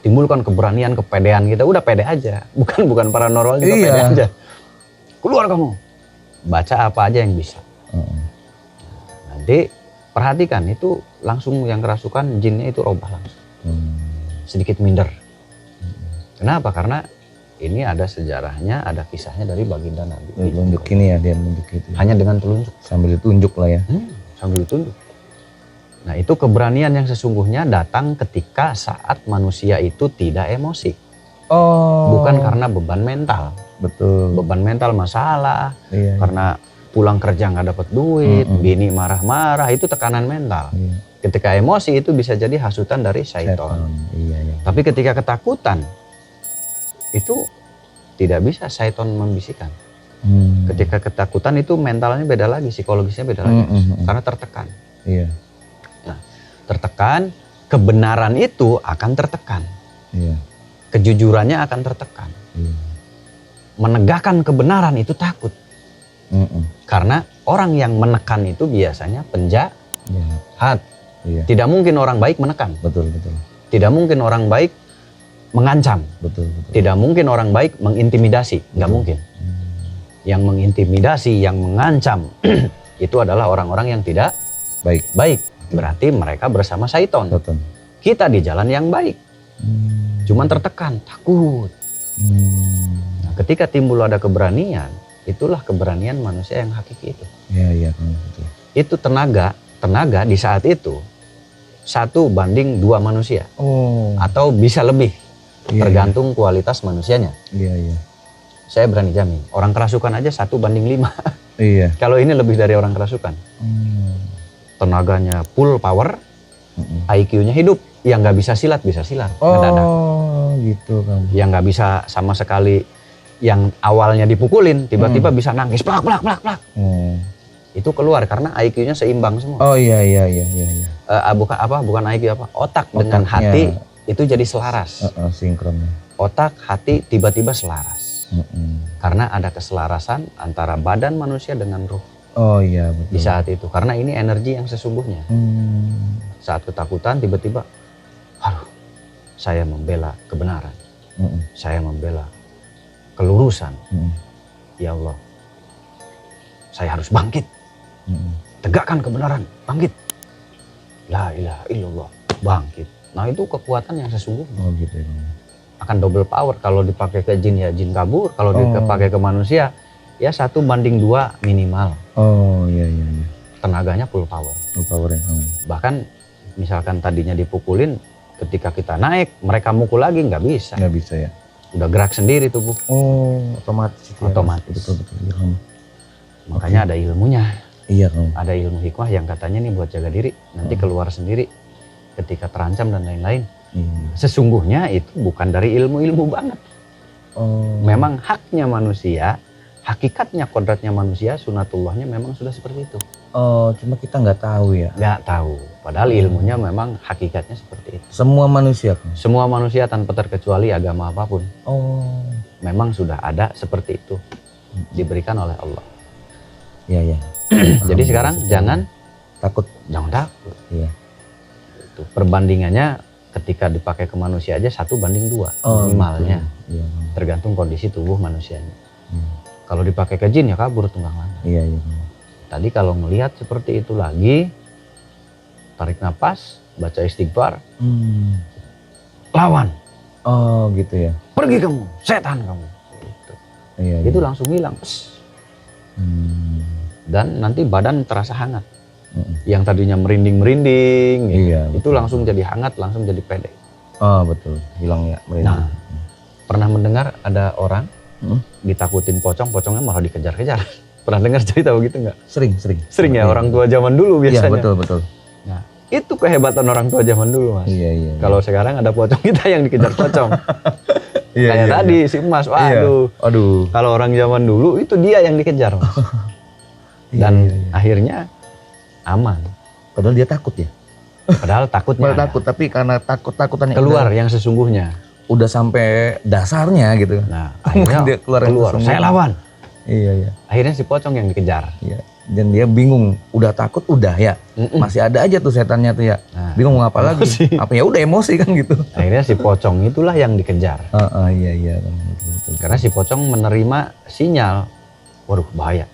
timbulkan keberanian, kepedean kita. Udah pede aja. Bukan paranormal juga pede aja. Keluar kamu. Baca apa aja yang bisa. Nanti perhatikan itu langsung yang kerasukan jinnya itu robah langsung. Sedikit minder. Kenapa? Karena ini ada sejarahnya, ada kisahnya dari baginda Nabi. Tunjuk ini ya, dia menunjuk itu. Hanya dengan telunjuk. Sambil ditunjuk lah ya. Sambil ditunjuk. Nah itu keberanian yang sesungguhnya datang ketika saat manusia itu tidak emosi. Oh. Bukan karena beban mental. Betul. Beban mental masalah. Iya. Karena pulang kerja nggak dapat duit, bini marah-marah, itu tekanan mental. Iya. Ketika emosi itu bisa jadi hasutan dari syaitan. Iya iya. Tapi ketika ketakutan, itu tidak bisa syaitan membisikkan. Ketika ketakutan itu mentalnya beda lagi, psikologisnya beda lagi. Karena tertekan. Iya. Nah, tertekan, kebenaran itu akan tertekan. Iya. Kejujurannya akan tertekan. Iya. Menegakkan kebenaran itu takut. Karena orang yang menekan itu biasanya penjahat. Iya. Tidak mungkin orang baik menekan. Betul betul. Tidak mungkin orang baik mengancam. Betul betul. Tidak mungkin orang baik mengintimidasi. Nggak mungkin. Yang mengintimidasi, yang mengancam itu adalah orang-orang yang tidak baik. Berarti mereka bersama syaitan. Betul. Kita di jalan yang baik. Cuman tertekan, takut. Nah, ketika timbul ada keberanian, itulah keberanian manusia yang hakiki itu. Iya iya betul. Itu tenaga di saat itu 1:2 manusia. Oh. Atau bisa lebih. Iya, Tergantung kualitas manusianya. Iya iya. Saya berani jamin, orang kerasukan aja 1:5. Iya. Kalau ini lebih dari orang kerasukan. Tenaganya full power, IQ-nya hidup. Yang nggak bisa silat, ngedadak. Oh gitu kamu. Yang nggak bisa sama sekali, yang awalnya dipukulin, tiba-tiba bisa nangis, plak. Itu keluar karena IQ-nya seimbang semua. Oh iya iya iya iya. Bukan IQ apa? Otak dengan Otaknya. hati itu jadi selaras. Sinkronnya. Otak, hati tiba-tiba selaras. Karena ada keselarasan antara badan manusia dengan ruh. Oh iya betul. Di saat itu. Karena ini energi yang sesungguhnya. Saat ketakutan tiba-tiba, aduh, saya membela kebenaran. Saya membela kelurusan. Ya Allah, saya harus bangkit. Tegakkan kebenaran, bangkit. La ilaha illallah, bangkit. Nah itu kekuatan yang sesungguhnya. Oh gitu ya. Akan double power. Kalau dipakai ke jin ya jin kabur. Kalau dipakai ke manusia ya 1:2 minimal. Oh iya iya iya. Tenaganya full power. Full power ya. Bahkan misalkan tadinya dipukulin, ketika kita naik mereka mukul lagi nggak bisa. Nggak bisa ya. Udah gerak sendiri tubuh. Oh otomatis itu ya. Otomatis. Betul betul. Iya kamu. Makanya ada ilmunya. Iya kamu. Ada ilmu hikmah yang katanya nih buat jaga diri. Nanti keluar sendiri ketika terancam dan lain-lain. Sesungguhnya itu bukan dari ilmu-ilmu banget. Oh. Memang haknya manusia, hakikatnya kodratnya manusia, sunatullahnya memang sudah seperti itu. Oh, cuma kita nggak tahu ya. Nggak tahu. Padahal ilmunya memang hakikatnya seperti itu. Semua manusia kan. Semua manusia tanpa terkecuali agama apapun. Oh. Memang sudah ada seperti itu. Diberikan oleh Allah. Iya iya. Jadi sekarang jangan takut. Jangan takut. Iya. Itu perbandingannya ketika dipakai ke manusia aja 1:2 minimalnya. Iya. Tergantung kondisi tubuh manusianya. Kalau dipakai ke jin ya kabur tunggang langgang. Iya iya. Tadi kalau melihat seperti itu lagi, tarik napas, baca istighfar, Hmm. lawan. Oh gitu ya. Pergi kamu, setan kamu. Gitu. Iya. Itu iya. langsung hilang. Pes. Hmm. Dan nanti badan terasa hangat. Mm-mm. Yang tadinya merinding-merinding, gitu, Iya, itu langsung jadi hangat, langsung jadi pede. Oh betul, hilang ya merinding. Nah, pernah mendengar ada orang Mm. ditakutin pocong, pocongnya malah dikejar-kejar. Pernah dengar cerita begitu nggak? Sering. Sering ya, Iya. orang tua zaman dulu Iya biasanya. betul. Nah, itu kehebatan orang tua zaman dulu, Mas. Iya. Kalau sekarang ada pocong, kita yang dikejar pocong. Iya, Kayak iya, tadi si Emas, waduh. Iya. Aduh. Kalau orang zaman dulu itu dia yang dikejar, Mas. Dan Iya. akhirnya aman. Padahal dia takut ya. Padahal takutnya Padahal takut, tapi karena takutannya keluar yang sesungguhnya. udah sampai dasarnya gitu. Nah, akhirnya Dia keluar yang keluar. sesungguhnya. Saya lawan. Iya. Akhirnya si pocong yang dikejar. Iya. Dan dia bingung, udah takut udah ya. Mm-mm. Masih ada aja tuh setannya tuh ya. Nah, Bingung mau ngapa lagi. emosi. Apa ya udah emosi kan gitu. akhirnya si pocong itulah yang dikejar. Iya. Betul. Karena si pocong menerima sinyal, waduh bahaya.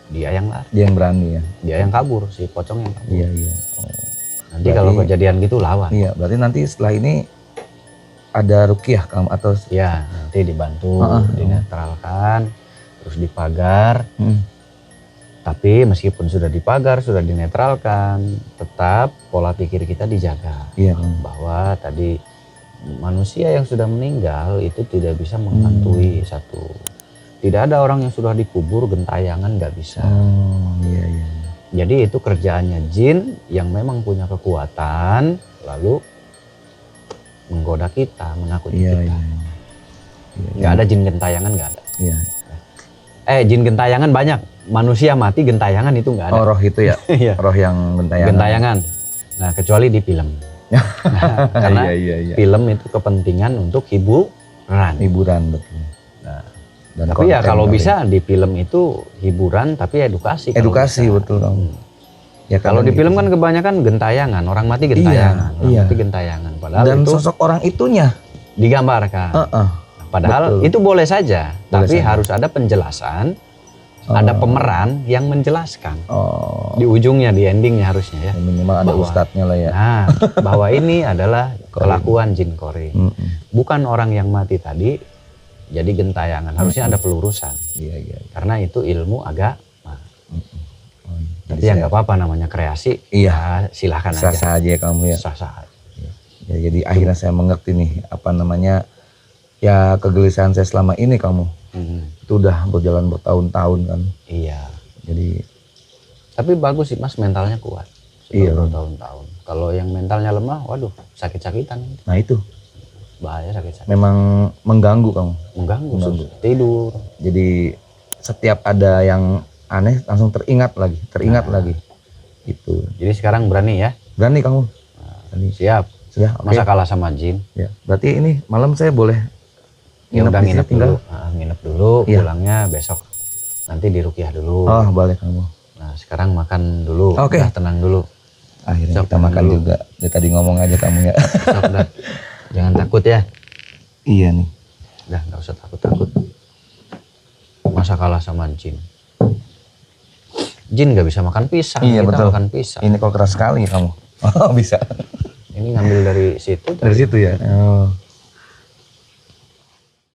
Dia yang lari, Dia yang berani ya. dia yang kabur, si pocong yang kabur. Iya. Nanti Berarti- kalau kejadian gitu lawan. Iya, berarti nanti setelah ini ada ruqyah kamu atau Ya, nanti dibantu, Heeh. dinetralkan, terus dipagar. Hmm. Tapi meskipun sudah dipagar, sudah dinetralkan, tetap pola pikir kita dijaga. Iya, Kang. Bahwa tadi manusia yang sudah meninggal itu tidak bisa menghantui satu. Tidak ada orang yang sudah dikubur gentayangan, nggak bisa. Oh, iya. Jadi itu kerjaannya jin yang memang punya kekuatan, lalu menggoda kita, menakuti Iya. kita. Nggak ada jin gentayangan, nggak ada. Iya. Jin gentayangan banyak, manusia mati gentayangan itu nggak ada. Oh, roh itu ya. Iya. Roh yang gentayangan. Gentayangan. Nah, kecuali di film. Nah, karena Iya. film itu kepentingan untuk hiburan. Hiburan betul. Nah, Dan tapi ya konten kalau kali. bisa di film itu hiburan tapi edukasi. kalau Edukasi bisa. betul Kang. Ya, Kalau di karena film gitu. kan kebanyakan gentayangan, orang mati gentayangan, orang iya. mati gentayangan. Padahal dan itu sosok orang itunya. digambarkan. Padahal betul. itu boleh saja, Boleh tapi saja. harus ada penjelasan, ada pemeran yang menjelaskan. Oh, Di ujungnya, di endingnya harusnya ya. minimal ada Bahwa- ustadznya lah ya. Nah, bahwa ini adalah kelakuan jin kori. Mm-mm. Bukan orang yang mati tadi jadi gentayangan. Harusnya ada pelurusan. Iya. Karena itu ilmu agama. Oh, Tapi ya nggak apa-apa, namanya kreasi. Iya. Ya, silahkan aja. sah-sah aja ya kamu ya. Sah-sah. Ya, jadi akhirnya saya mengerti nih apa namanya ya kegelisahan saya selama ini kamu. Hmm, Itu udah berjalan bertahun-tahun kan. iya. Jadi Tapi bagus sih Mas, mentalnya kuat. Iya. Sudah bertahun-tahun. Kalau yang mentalnya lemah, waduh, sakit-sakitan. nah itu Bahaya sakit-sakit. memang mengganggu kamu. Mengganggu, Mengganggu. susah tidur. Jadi setiap ada yang aneh langsung teringat lagi. Itu. Jadi sekarang berani ya? Berani kamu. Berani. Siap. Sudah, oke. Masa kalah sama jin? Ya. Berarti ini malam saya boleh Ya udah di sini nginep tinggal? dulu. Nginep dulu, Iya. pulangnya besok. Nanti diruqyah dulu. Oh, boleh kamu. Nah, sekarang makan dulu. Oke. Udah tenang dulu. Akhirnya Sok, kita tenang makan dulu. juga. Dari tadi ngomong aja kamu ya. Sok dah. Jangan takut ya. Iya nih. Udah, nggak usah takut-takut. Masa kalah sama jin? Jin nggak bisa makan pisang. Iya, Kita betul. makan pisang. Ini kok keras sekali kamu. Oh, bisa. Ini ngambil dari situ. Dari situ ya. Oh.